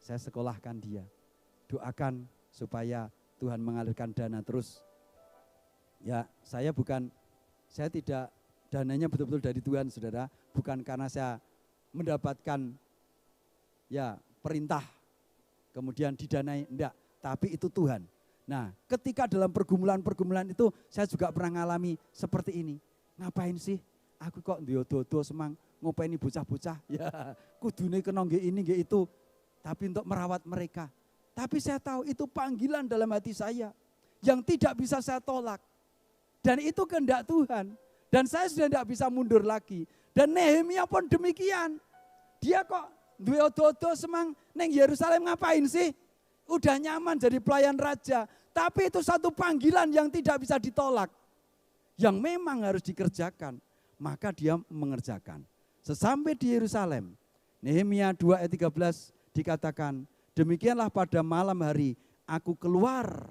sekolahkan dia. Doakan supaya Tuhan mengalirkan dana terus. Ya, saya tidak, dananya betul-betul dari Tuhan, saudara. Bukan karena saya mendapatkan ya perintah, kemudian didanai, enggak. Tapi itu Tuhan. Nah, ketika dalam pergumulan-pergumulan itu, saya juga pernah ngalami seperti ini. Ngapain sih? Aku kok ndiodo-do semang ngopeni bocah-bocah. Ya, kudune kena nggih ini nggih itu. Tapi untuk merawat mereka. Tapi saya tahu itu panggilan dalam hati saya yang tidak bisa saya tolak. Dan itu kehendak Tuhan. Dan saya sudah tidak bisa mundur lagi. Dan Nehemia pun demikian. Dia kok duwe odo-odo semang neng Yerusalem ngapain sih? Udah nyaman jadi pelayan raja. Tapi itu satu panggilan yang tidak bisa ditolak. Yang memang harus dikerjakan. Maka dia mengerjakan. Sesampai di Yerusalem. Nehemia 2 ayat 13 dikatakan, demikianlah pada malam hari aku keluar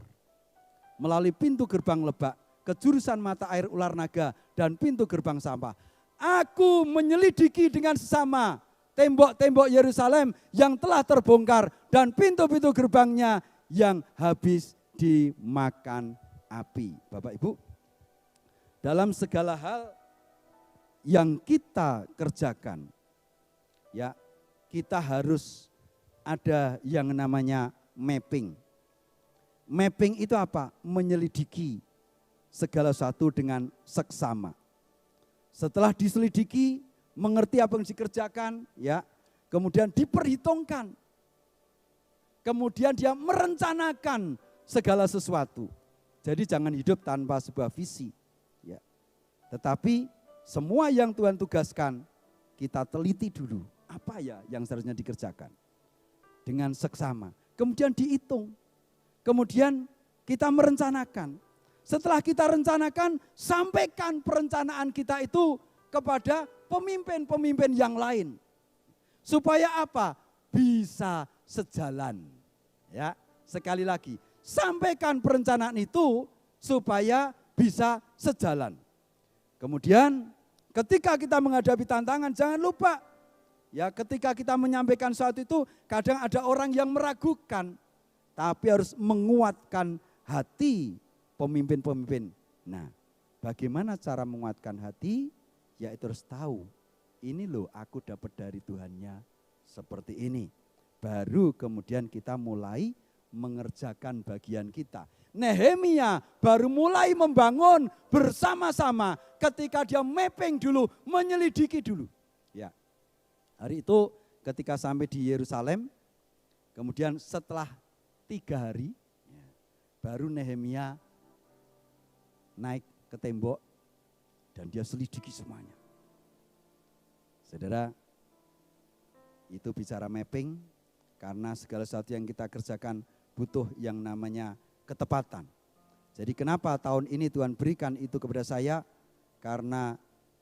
melalui pintu gerbang lebak ke jurusan mata air ular naga dan pintu gerbang sampah. Aku menyelidiki dengan sesama tembok-tembok Yerusalem yang telah terbongkar dan pintu-pintu gerbangnya yang habis dimakan api. Bapak Ibu, dalam segala hal yang kita kerjakan, ya kita harus ada yang namanya mapping. Mapping itu apa? Menyelidiki segala sesuatu dengan seksama. Setelah diselidiki, mengerti apa yang dikerjakan, ya, kemudian diperhitungkan. Kemudian dia merencanakan segala sesuatu. Jadi jangan hidup tanpa sebuah visi, ya. Tetapi semua yang Tuhan tugaskan, kita teliti dulu. Apa ya yang seharusnya dikerjakan? Dengan seksama. Kemudian dihitung. Kemudian kita merencanakan. Setelah kita rencanakan, sampaikan perencanaan kita itu kepada pemimpin-pemimpin yang lain. Supaya apa? Bisa sejalan. Ya, sekali lagi, sampaikan perencanaan itu supaya bisa sejalan. Kemudian ketika kita menghadapi tantangan, jangan lupa, ya ketika kita menyampaikan sesuatu itu, kadang ada orang yang meragukan, tapi harus menguatkan hati pemimpin-pemimpin. Nah, bagaimana cara menguatkan hati? Yaitu harus tahu, ini loh aku dapat dari Tuhannya seperti ini. Baru kemudian kita mulai mengerjakan bagian kita. Nehemia baru mulai membangun bersama-sama ketika dia mapping dulu, menyelidiki dulu. Ya, hari itu ketika sampai di Yerusalem, kemudian setelah 3 hari, ya, baru Nehemia naik ke tembok dan dia selidiki semuanya. Saudara, itu bicara mapping, karena segala sesuatu yang kita kerjakan butuh yang namanya ketepatan. Jadi kenapa tahun ini Tuhan berikan itu kepada saya? Karena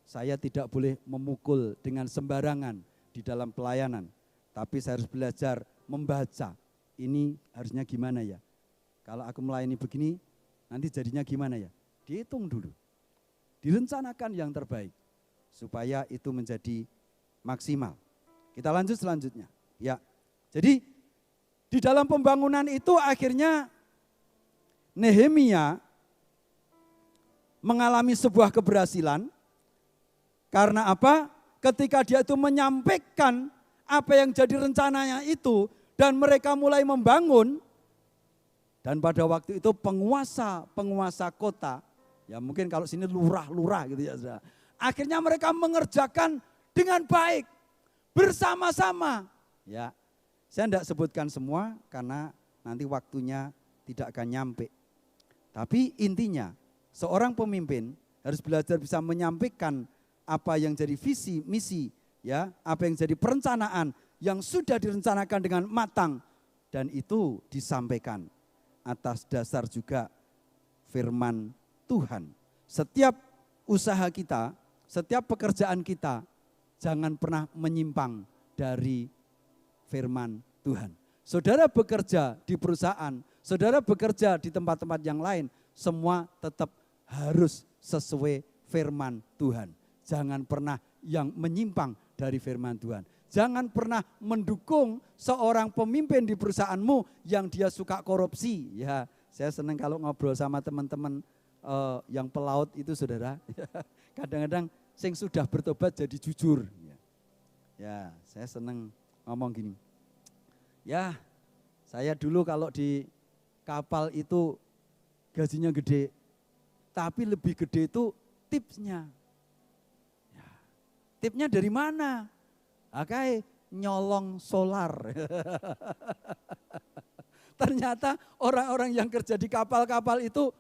saya tidak boleh memukul dengan sembarangan di dalam pelayanan. Tapi saya harus belajar membaca. Ini harusnya gimana ya? Kalau aku melayani begini, nanti jadinya gimana ya? Dihitung dulu. Direncanakan yang terbaik. Supaya itu menjadi maksimal. Kita lanjut selanjutnya. Ya, jadi di dalam pembangunan itu akhirnya Nehemia mengalami sebuah keberhasilan. Karena apa? Ketika dia itu menyampaikan apa yang jadi rencananya itu dan mereka mulai membangun, dan pada waktu itu penguasa kota, ya mungkin kalau sini lurah-lurah gitu ya, saudara. Akhirnya mereka mengerjakan dengan baik bersama-sama. Ya, saya tidak sebutkan semua karena nanti waktunya tidak akan nyampe. Tapi intinya seorang pemimpin harus belajar bisa menyampaikan apa yang jadi visi, misi, ya, apa yang jadi perencanaan yang sudah direncanakan dengan matang dan itu disampaikan atas dasar juga firman Tuhan. Setiap usaha kita, setiap pekerjaan kita jangan pernah menyimpang dari firman Tuhan. Saudara bekerja di perusahaan, saudara bekerja di tempat-tempat yang lain, semua tetap harus sesuai firman Tuhan. Jangan pernah yang menyimpang dari firman Tuhan. Jangan pernah mendukung seorang pemimpin di perusahaanmu yang dia suka korupsi. Ya, saya senang kalau ngobrol sama teman-teman yang pelaut itu saudara. Kadang-kadang sing sudah bertobat jadi jujur. Ya, saya senang ngomong gini. Ya, saya dulu kalau di kapal itu gajinya gede, tapi lebih gede itu tipsnya. Ya, tipnya dari mana? Kayak nyolong solar. Ternyata orang-orang yang kerja di kapal-kapal itu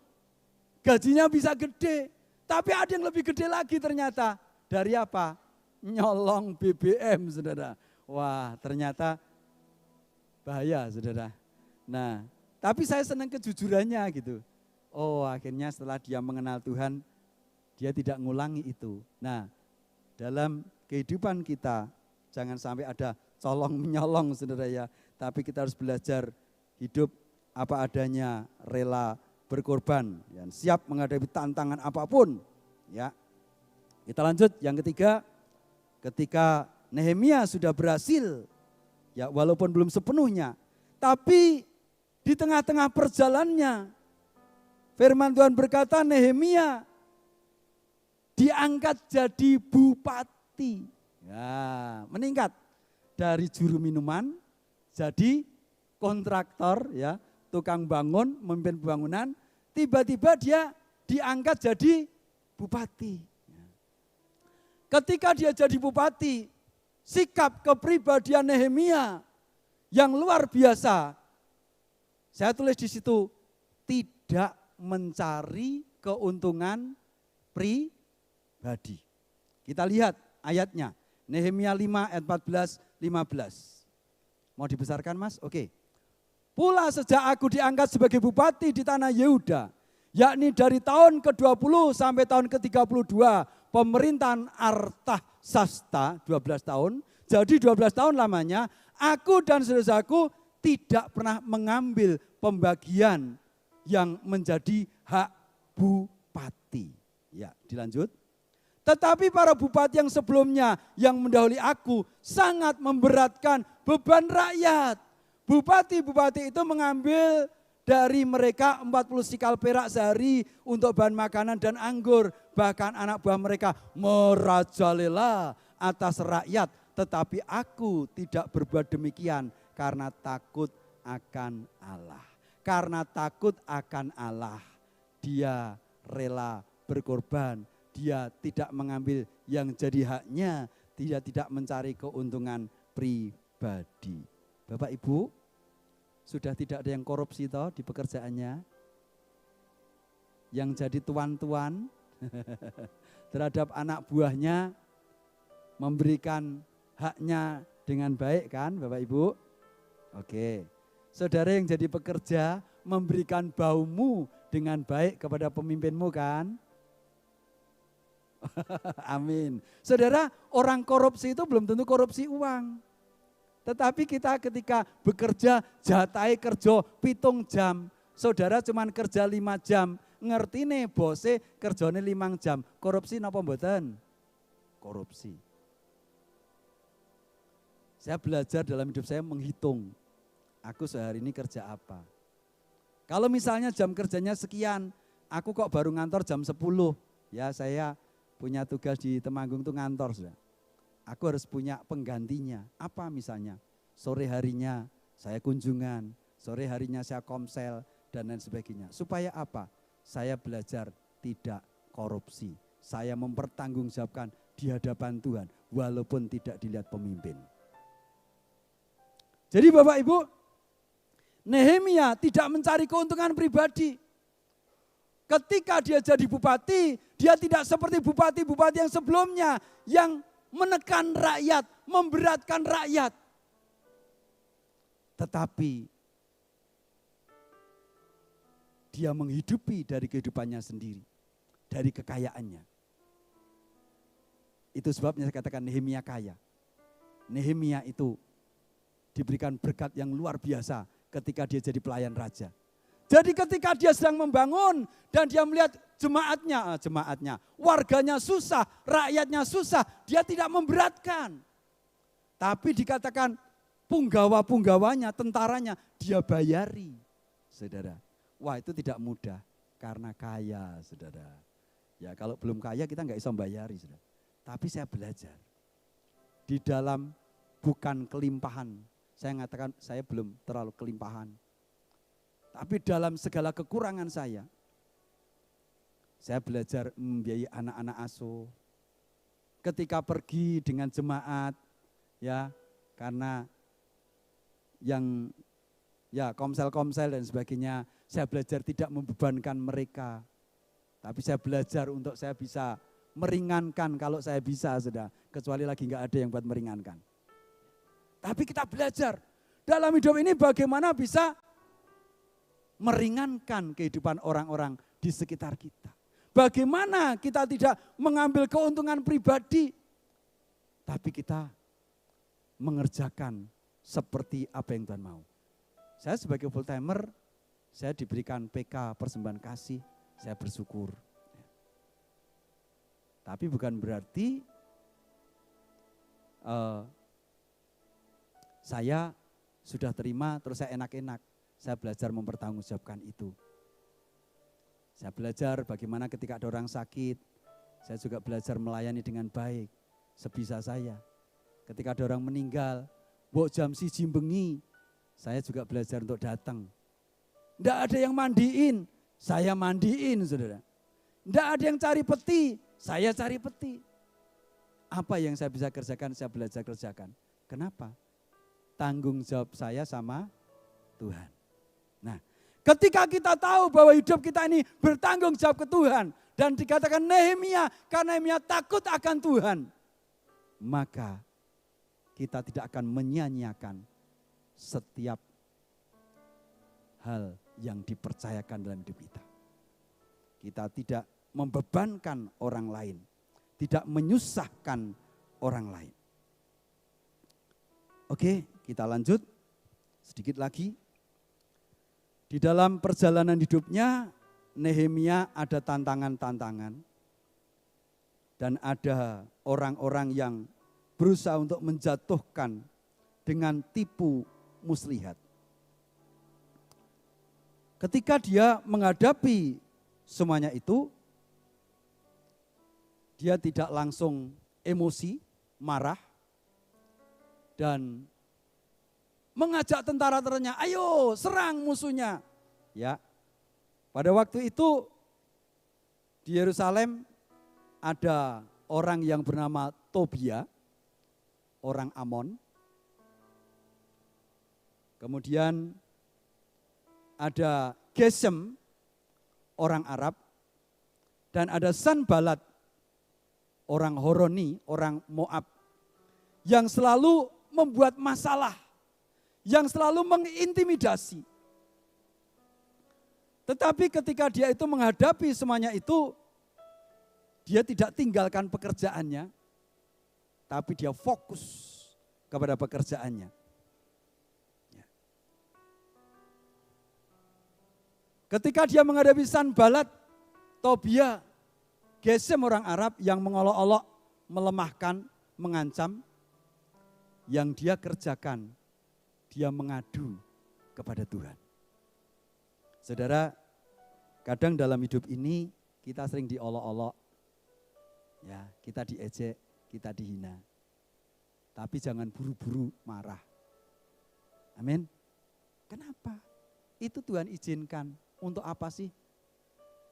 gajinya bisa gede, tapi ada yang lebih gede lagi ternyata. Dari apa? Nyolong BBM, saudara. Wah, ternyata bahaya, saudara. Nah, tapi saya senang kejujurannya gitu. Oh, akhirnya setelah dia mengenal Tuhan, dia tidak ngulangi itu. Nah, dalam kehidupan kita, jangan sampai ada colong menyolong, saudara ya. Tapi kita harus belajar hidup apa adanya, rela berkorban, dan siap menghadapi tantangan apapun. Ya, kita lanjut. Yang ketiga, ketika Nehemia sudah berhasil, ya walaupun belum sepenuhnya, tapi di tengah-tengah perjalanannya, firman Tuhan berkata Nehemia diangkat jadi bupati. Ya, meningkat dari juru minuman jadi kontraktor, ya, tukang bangun, memimpin pembangunan. Tiba-tiba dia diangkat jadi bupati. Ketika dia jadi bupati, sikap kepribadian Nehemia yang luar biasa. Saya tulis di situ, tidak mencari keuntungan pribadi. Kita lihat ayatnya, Nehemia 5 ayat 14-15. Mau dibesarkan Mas? Oke. Pula sejak aku diangkat sebagai bupati di tanah Yehuda, yakni dari tahun ke-20 sampai tahun ke-32 pemerintahan Artasasta 12 tahun, jadi 12 tahun lamanya, aku dan saudaraku tidak pernah mengambil pembagian yang menjadi hak bupati. Ya, dilanjut. Tetapi para bupati yang sebelumnya yang mendahului aku sangat memberatkan beban rakyat. Bupati-bupati itu mengambil dari mereka 40 sikal perak sehari untuk bahan makanan dan anggur. Bahkan anak buah mereka merajalela atas rakyat. Tetapi aku tidak berbuat demikian karena takut akan Allah. Karena takut akan Allah, dia rela berkorban. Dia tidak mengambil yang jadi haknya. Dia tidak mencari keuntungan pribadi. Bapak Ibu, sudah tidak ada yang korupsi toh di pekerjaannya? Yang jadi tuan-tuan terhadap anak buahnya memberikan haknya dengan baik kan Bapak Ibu? Oke. Saudara yang jadi pekerja memberikan baumu dengan baik kepada pemimpinmu kan? Amin. Saudara, orang korupsi itu belum tentu korupsi uang. Tetapi kita ketika bekerja, jatai kerja 7 jam. Saudara cuman kerja 5 jam. Ngerti nih bose kerjanya 5 jam. Korupsi napa mboten? Korupsi. Saya belajar dalam hidup saya menghitung. Aku sehari ini kerja apa. Kalau misalnya jam kerjanya sekian, aku kok baru ngantor jam 10. Ya saya punya tugas di Temanggung itu ngantor sudah. Aku harus punya penggantinya. Apa misalnya? Sore harinya saya kunjungan, sore harinya saya komsel, dan lain sebagainya. Supaya apa? Saya belajar tidak korupsi. Saya mempertanggungjawabkan di hadapan Tuhan, walaupun tidak dilihat pemimpin. Jadi Bapak Ibu, Nehemia tidak mencari keuntungan pribadi. Ketika dia jadi bupati, dia tidak seperti bupati-bupati yang sebelumnya yang menekan rakyat, memberatkan rakyat. Tetapi dia menghidupi dari kehidupannya sendiri, dari kekayaannya. Itu sebabnya saya katakan Nehemia kaya. Nehemia itu diberikan berkat yang luar biasa ketika dia jadi pelayan raja. Jadi ketika dia sedang membangun dan dia melihat jemaatnya, warganya susah, rakyatnya susah, dia tidak memberatkan. Tapi dikatakan punggawa-punggawanya, tentaranya, dia bayari. Saudara, wah itu tidak mudah karena kaya, saudara. Ya kalau belum kaya kita nggak bisa bayari, saudara. Tapi saya belajar di dalam bukan kelimpahan. Saya mengatakan saya belum terlalu kelimpahan. Tapi dalam segala kekurangan saya belajar membiayai anak-anak asuh. Ketika pergi dengan jemaat, ya karena yang ya komsel-komsel dan sebagainya, saya belajar tidak membebankan mereka. Tapi saya belajar untuk saya bisa meringankan kalau saya bisa, sudah. Kecuali lagi nggak ada yang buat meringankan. Tapi kita belajar dalam hidup ini bagaimana bisa meringankan kehidupan orang-orang di sekitar kita. Bagaimana kita tidak mengambil keuntungan pribadi, tapi kita mengerjakan seperti apa yang Tuhan mau. Saya sebagai full timer, saya diberikan PK persembahan kasih, saya bersyukur. Tapi bukan berarti saya sudah terima terus saya enak-enak. Saya belajar mempertanggungjawabkan itu. Saya belajar bagaimana ketika ada orang sakit, saya juga belajar melayani dengan baik, sebisa saya. Ketika ada orang meninggal, mbok jam 1 bengi, saya juga belajar untuk datang. Tidak ada yang mandiin, saya mandiin, saudara. Tidak ada yang cari peti, saya cari peti. Apa yang saya bisa kerjakan, saya belajar kerjakan. Kenapa? Tanggung jawab saya sama Tuhan. Nah, ketika kita tahu bahwa hidup kita ini bertanggung jawab ke Tuhan. Dan dikatakan Nehemia, karena Nehemia takut akan Tuhan. Maka kita tidak akan menyia-nyiakan setiap hal yang dipercayakan dalam hidup kita. Kita tidak membebankan orang lain. Tidak menyusahkan orang lain. Oke, kita lanjut sedikit lagi. Di dalam perjalanan hidupnya, Nehemia ada tantangan-tantangan. Dan ada orang-orang yang berusaha untuk menjatuhkan dengan tipu muslihat. Ketika dia menghadapi semuanya itu, dia tidak langsung emosi, marah, dan mengajak tentara-tentaranya, ayo serang musuhnya. Ya, pada waktu itu di Yerusalem ada orang yang bernama Tobia, orang Amon. Kemudian ada Gesem, orang Arab. Dan ada Sanbalat, orang Horoni, orang Moab. Yang selalu membuat masalah. Yang selalu mengintimidasi. Tetapi ketika dia itu menghadapi semuanya itu, dia tidak tinggalkan pekerjaannya, tapi dia fokus kepada pekerjaannya. Ketika dia menghadapi Sanbalat, Tobia, Gesem orang Arab yang mengolok-olok, melemahkan, mengancam, yang dia kerjakan, dia mengadu kepada Tuhan. Saudara, kadang dalam hidup ini kita sering diolok-olok, ya, kita diejek, kita dihina. Tapi jangan buru-buru marah. Amin. Kenapa? Itu Tuhan izinkan. Untuk apa sih?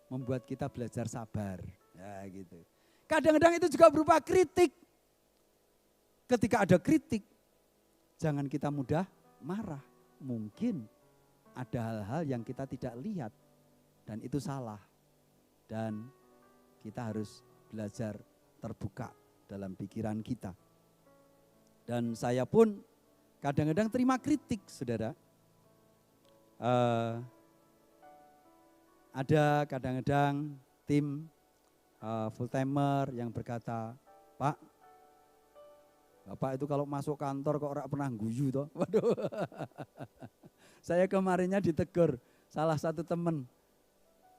Membuat kita belajar sabar. Ya gitu. Kadang-kadang itu juga berupa kritik. Ketika ada kritik, jangan kita mudah marah. Mungkin ada hal-hal yang kita tidak lihat dan itu salah. Dan kita harus belajar terbuka dalam pikiran kita. Dan saya pun kadang-kadang terima kritik, saudara. Ada kadang-kadang tim full timer yang berkata, Pak, Bapak itu kalau masuk kantor kok ora pernah guyu toh. Waduh. Saya kemarinnya ditegur salah satu teman.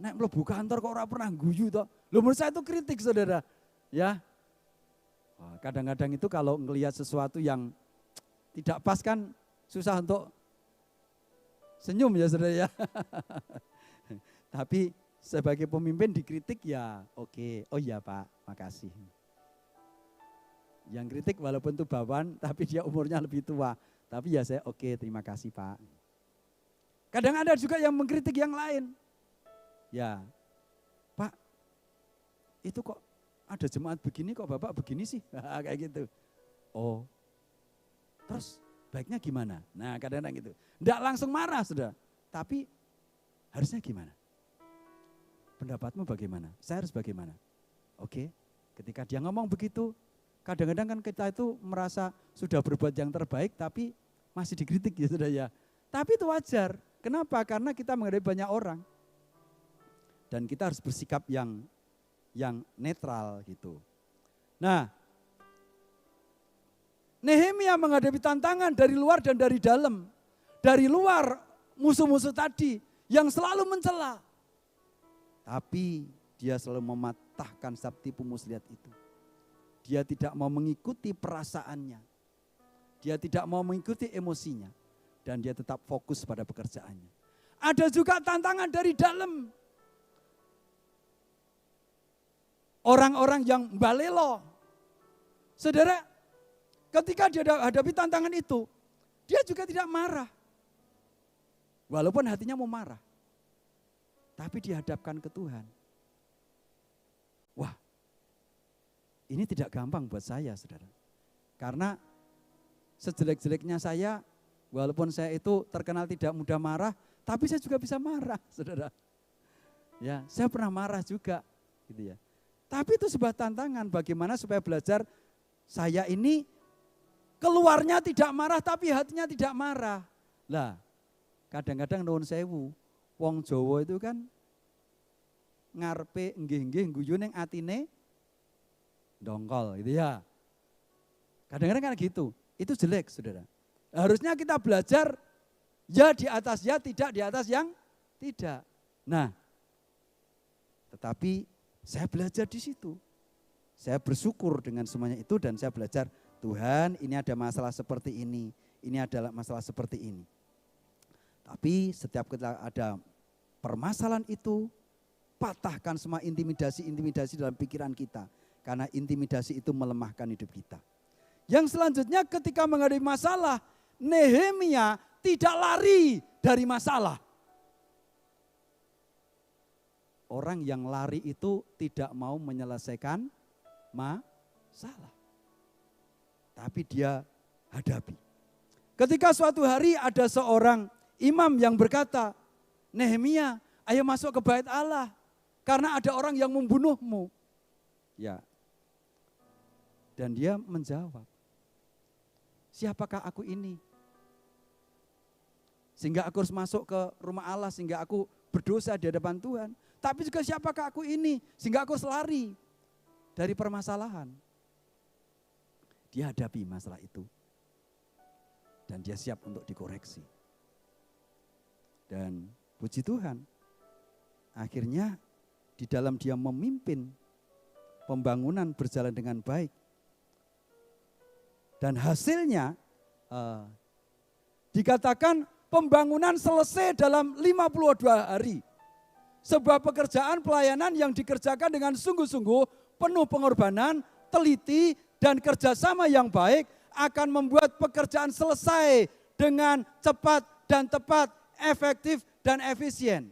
Nek mlebu kantor kok ora pernah guyu toh. Loh, menurut saya itu kritik, saudara. Ya. Kadang-kadang itu kalau ngelihat sesuatu yang tidak pas kan susah untuk senyum ya, saudara ya. Tapi sebagai pemimpin dikritik ya oke. Oh iya Pak, makasih. Yang kritik walaupun itu bawahan tapi dia umurnya lebih tua. Tapi ya saya oke, terima kasih Pak. Kadang ada juga yang mengkritik yang lain. Ya, Pak, itu kok ada jemaat begini kok Bapak begini sih? Kayak gitu. Oh, terus baiknya gimana? Nah kadang-kadang gitu. Enggak langsung marah sudah. Tapi harusnya gimana? Pendapatmu bagaimana? Saya harus bagaimana? Oke, ketika dia ngomong begitu, kadang-kadang kan kita itu merasa sudah berbuat yang terbaik tapi masih dikritik ya sudah ya. Tapi itu wajar. Kenapa? Karena kita menghadapi banyak orang. Dan kita harus bersikap yang netral gitu. Nah, Nehemia menghadapi tantangan dari luar dan dari dalam. Dari luar musuh-musuh tadi yang selalu mencela. Tapi dia selalu mematahkan setiap tipu muslihat itu. Dia tidak mau mengikuti perasaannya. Dia tidak mau mengikuti emosinya. Dan dia tetap fokus pada pekerjaannya. Ada juga tantangan dari dalam. Orang-orang yang balelo. Saudara, ketika dia hadapi tantangan itu, dia juga tidak marah. Walaupun hatinya mau marah. Tapi dihadapkan ke Tuhan. Wah, ini tidak gampang buat saya, saudara. Karena sejelek-jeleknya saya, walaupun saya itu terkenal tidak mudah marah, tapi saya juga bisa marah, saudara. Ya, saya pernah marah juga, gitu ya. Tapi itu sebuah tantangan bagaimana supaya belajar saya ini keluarnya tidak marah tapi hatinya tidak marah. Lah, kadang-kadang nuwun sewu, wong Jawa itu kan ngarepe nggih-nggih guyu ning atine dongkol gitu ya. Kadang-kadang kan gitu. Itu jelek, saudara. Harusnya kita belajar ya di atas ya, tidak di atas yang tidak. Nah, tetapi saya belajar di situ. Saya bersyukur dengan semuanya itu dan saya belajar, Tuhan ini ada masalah seperti ini adalah masalah seperti ini. Tapi setiap kita ada permasalahan itu, patahkan semua intimidasi dalam pikiran kita. Karena intimidasi itu melemahkan hidup kita. Yang selanjutnya ketika menghadapi masalah, Nehemia tidak lari dari masalah. Orang yang lari itu tidak mau menyelesaikan masalah. Tapi dia hadapi. Ketika suatu hari ada seorang imam yang berkata, Nehemia, ayo masuk ke bait Allah. Karena ada orang yang membunuhmu. Ya. Dan dia menjawab, siapakah aku ini? Sehingga aku harus masuk ke rumah Allah, sehingga aku berdosa di hadapan Tuhan. Tapi juga siapakah aku ini? Sehingga aku selari dari permasalahan. Dia hadapi masalah itu. Dan dia siap untuk dikoreksi. Dan puji Tuhan, akhirnya di dalam dia memimpin pembangunan berjalan dengan baik. Dan hasilnya dikatakan pembangunan selesai dalam 52 hari. Sebuah pekerjaan pelayanan yang dikerjakan dengan sungguh-sungguh, penuh pengorbanan, teliti, dan kerjasama yang baik akan membuat pekerjaan selesai dengan cepat dan tepat, efektif dan efisien.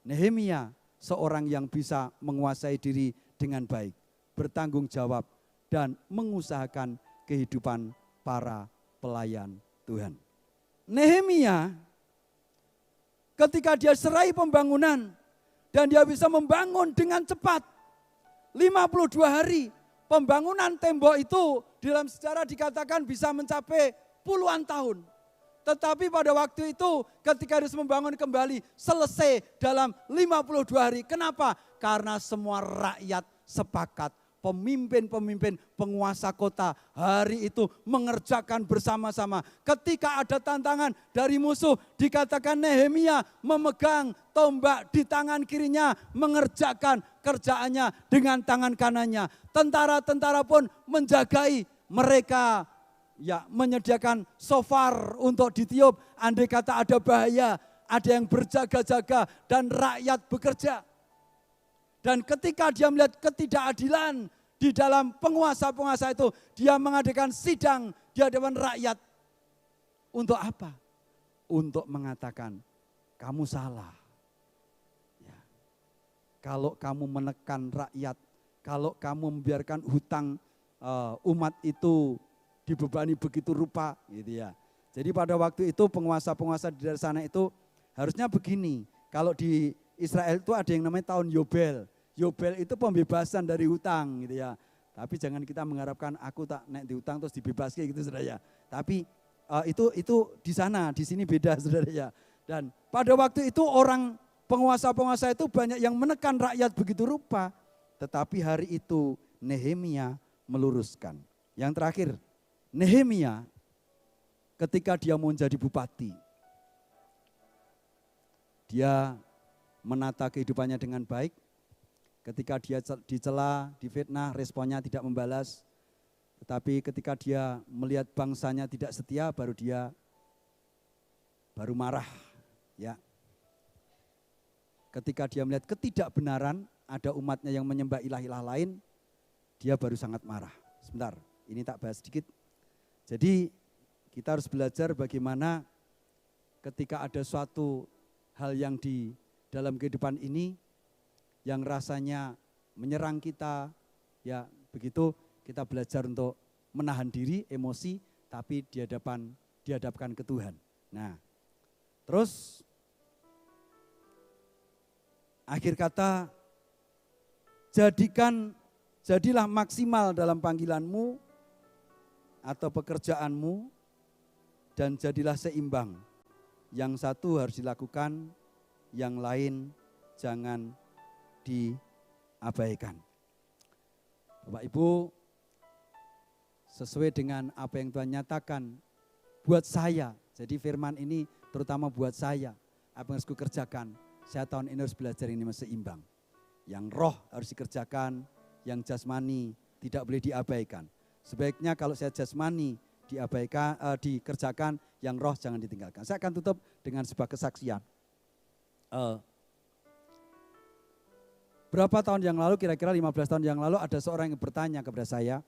Nehemia seorang yang bisa menguasai diri dengan baik, bertanggung jawab, dan mengusahakan kehidupan para pelayan Tuhan. Nehemia ketika dia serai pembangunan Dan dia bisa membangun dengan cepat. 52 hari. Pembangunan tembok itu dalam sejarah dikatakan bisa mencapai puluhan tahun. Tetapi pada waktu itu ketika harus membangun kembali selesai dalam 52 hari. Kenapa? Karena semua rakyat sepakat. Pemimpin-pemimpin penguasa kota hari itu mengerjakan bersama-sama. Ketika ada tantangan dari musuh dikatakan Nehemia memegang tombak di tangan kirinya. Mengerjakan kerjaannya dengan tangan kanannya. Tentara-tentara pun menjagai mereka. Ya, menyediakan shofar untuk ditiup, andai kata ada bahaya, ada yang berjaga-jaga dan rakyat bekerja. Dan ketika dia melihat ketidakadilan di dalam penguasa-penguasa itu, dia mengadakan sidang di hadapan rakyat. Untuk apa? Untuk mengatakan, kamu salah. Ya. Kalau kamu menekan rakyat, kalau kamu membiarkan hutang umat itu dibebani begitu rupa gitu ya. Jadi pada waktu itu penguasa-penguasa di daerah sana itu harusnya begini. Kalau di Israel itu ada yang namanya tahun Yobel. Yobel itu pembebasan dari hutang gitu ya. Tapi jangan kita mengharapkan aku tak naik di hutang terus dibebaskan gitu saudara ya. Tapi itu di sana, di sini beda saudara ya. Dan pada waktu itu orang penguasa-penguasa itu banyak yang menekan rakyat begitu rupa. Tetapi hari itu Nehemia meluruskan. Yang terakhir, Nehemia ketika dia mau jadi bupati, dia menata kehidupannya dengan baik. Ketika dia dicela, difitnah, responnya tidak membalas. Tetapi ketika dia melihat bangsanya tidak setia, baru marah. Ya. Ketika dia melihat ketidakbenaran, ada umatnya yang menyembah ilah-ilah lain, dia baru sangat marah. Sebentar, ini tak bahas sedikit. Jadi kita harus belajar bagaimana ketika ada suatu hal yang di dalam kehidupan ini yang rasanya menyerang kita, ya begitu kita belajar untuk menahan diri, emosi, tapi dihadapkan ke Tuhan. Nah, terus akhir kata, jadilah maksimal dalam panggilanmu atau pekerjaanmu dan jadilah seimbang. Yang satu harus dilakukan, yang lain jangan diabaikan. Bapak Ibu, sesuai dengan apa yang Tuhan nyatakan buat saya, jadi firman ini terutama buat saya, apa yang harus kukerjakan, saya tahun ini harus belajar ini seimbang. Yang roh harus dikerjakan, yang jasmani tidak boleh diabaikan. Sebaiknya kalau saya jasmani dikerjakan, yang roh jangan ditinggalkan. Saya akan tutup dengan sebuah kesaksian. Berapa tahun yang lalu, kira-kira 15 tahun yang lalu ada seorang yang bertanya kepada saya,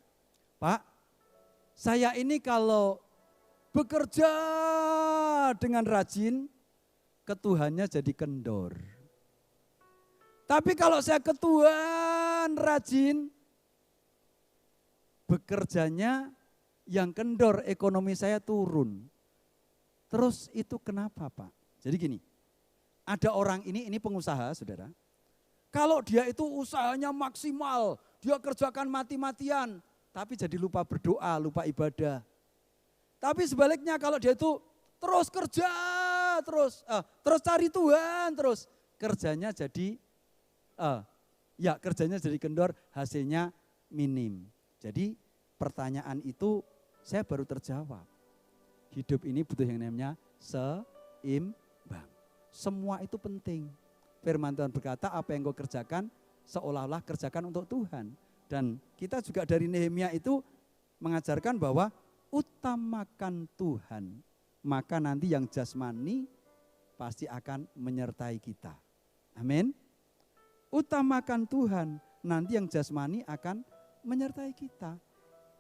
Pak, saya ini kalau bekerja dengan rajin, ketuhannya jadi kendor. Tapi kalau saya ke Tuhan rajin, bekerjanya yang kendor, ekonomi saya turun. Terus itu kenapa Pak? Jadi gini, ada orang ini pengusaha saudara. Kalau dia itu usahanya maksimal, dia kerjakan mati-matian, tapi jadi lupa berdoa, lupa ibadah. Tapi sebaliknya kalau dia itu terus kerja, terus cari Tuhan, terus kerjanya jadi kendor, hasilnya minim. Jadi pertanyaan itu saya baru terjawab. Hidup ini butuh yang namanya seimbang. Semua itu penting. Firman Tuhan berkata apa yang kau kerjakan seolah-olah kerjakan untuk Tuhan. Dan kita juga dari Nehemia itu mengajarkan bahwa utamakan Tuhan. Maka nanti yang jasmani pasti akan menyertai kita. Amin. Utamakan Tuhan, nanti yang jasmani akan menyertai kita.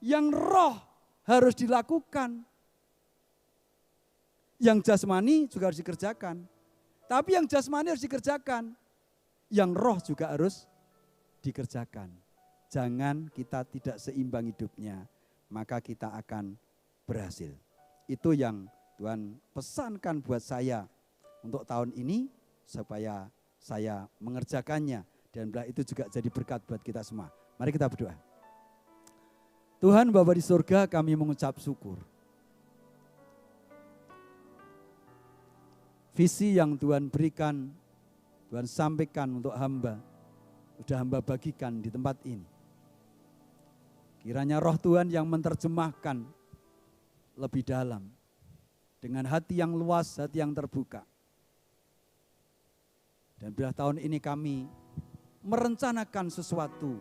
Yang roh harus dilakukan. Yang jasmani juga harus dikerjakan. Tapi yang jasmani harus dikerjakan. Yang roh juga harus dikerjakan. Jangan kita tidak seimbang hidupnya, maka kita akan berhasil. Itu yang Tuhan pesankan buat saya untuk tahun ini, supaya saya mengerjakannya. Dan bila itu juga jadi berkat buat kita semua. Mari kita berdoa. Tuhan Bapa di surga, kami mengucap syukur. Visi yang Tuhan berikan, Tuhan sampaikan untuk hamba, sudah hamba bagikan di tempat ini. Kiranya roh Tuhan yang menerjemahkan lebih dalam, dengan hati yang luas, hati yang terbuka. Dan bila tahun ini kami merencanakan sesuatu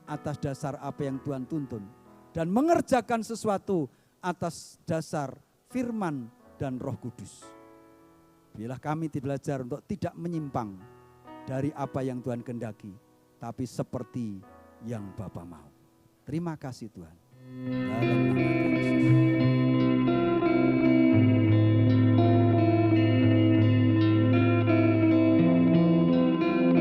atas dasar apa yang Tuhan tuntun, dan mengerjakan sesuatu atas dasar firman dan Roh Kudus. Biarlah kami belajar untuk tidak menyimpang dari apa yang Tuhan kehendaki, tapi seperti yang Bapa mau. Terima kasih Tuhan. Dalam nama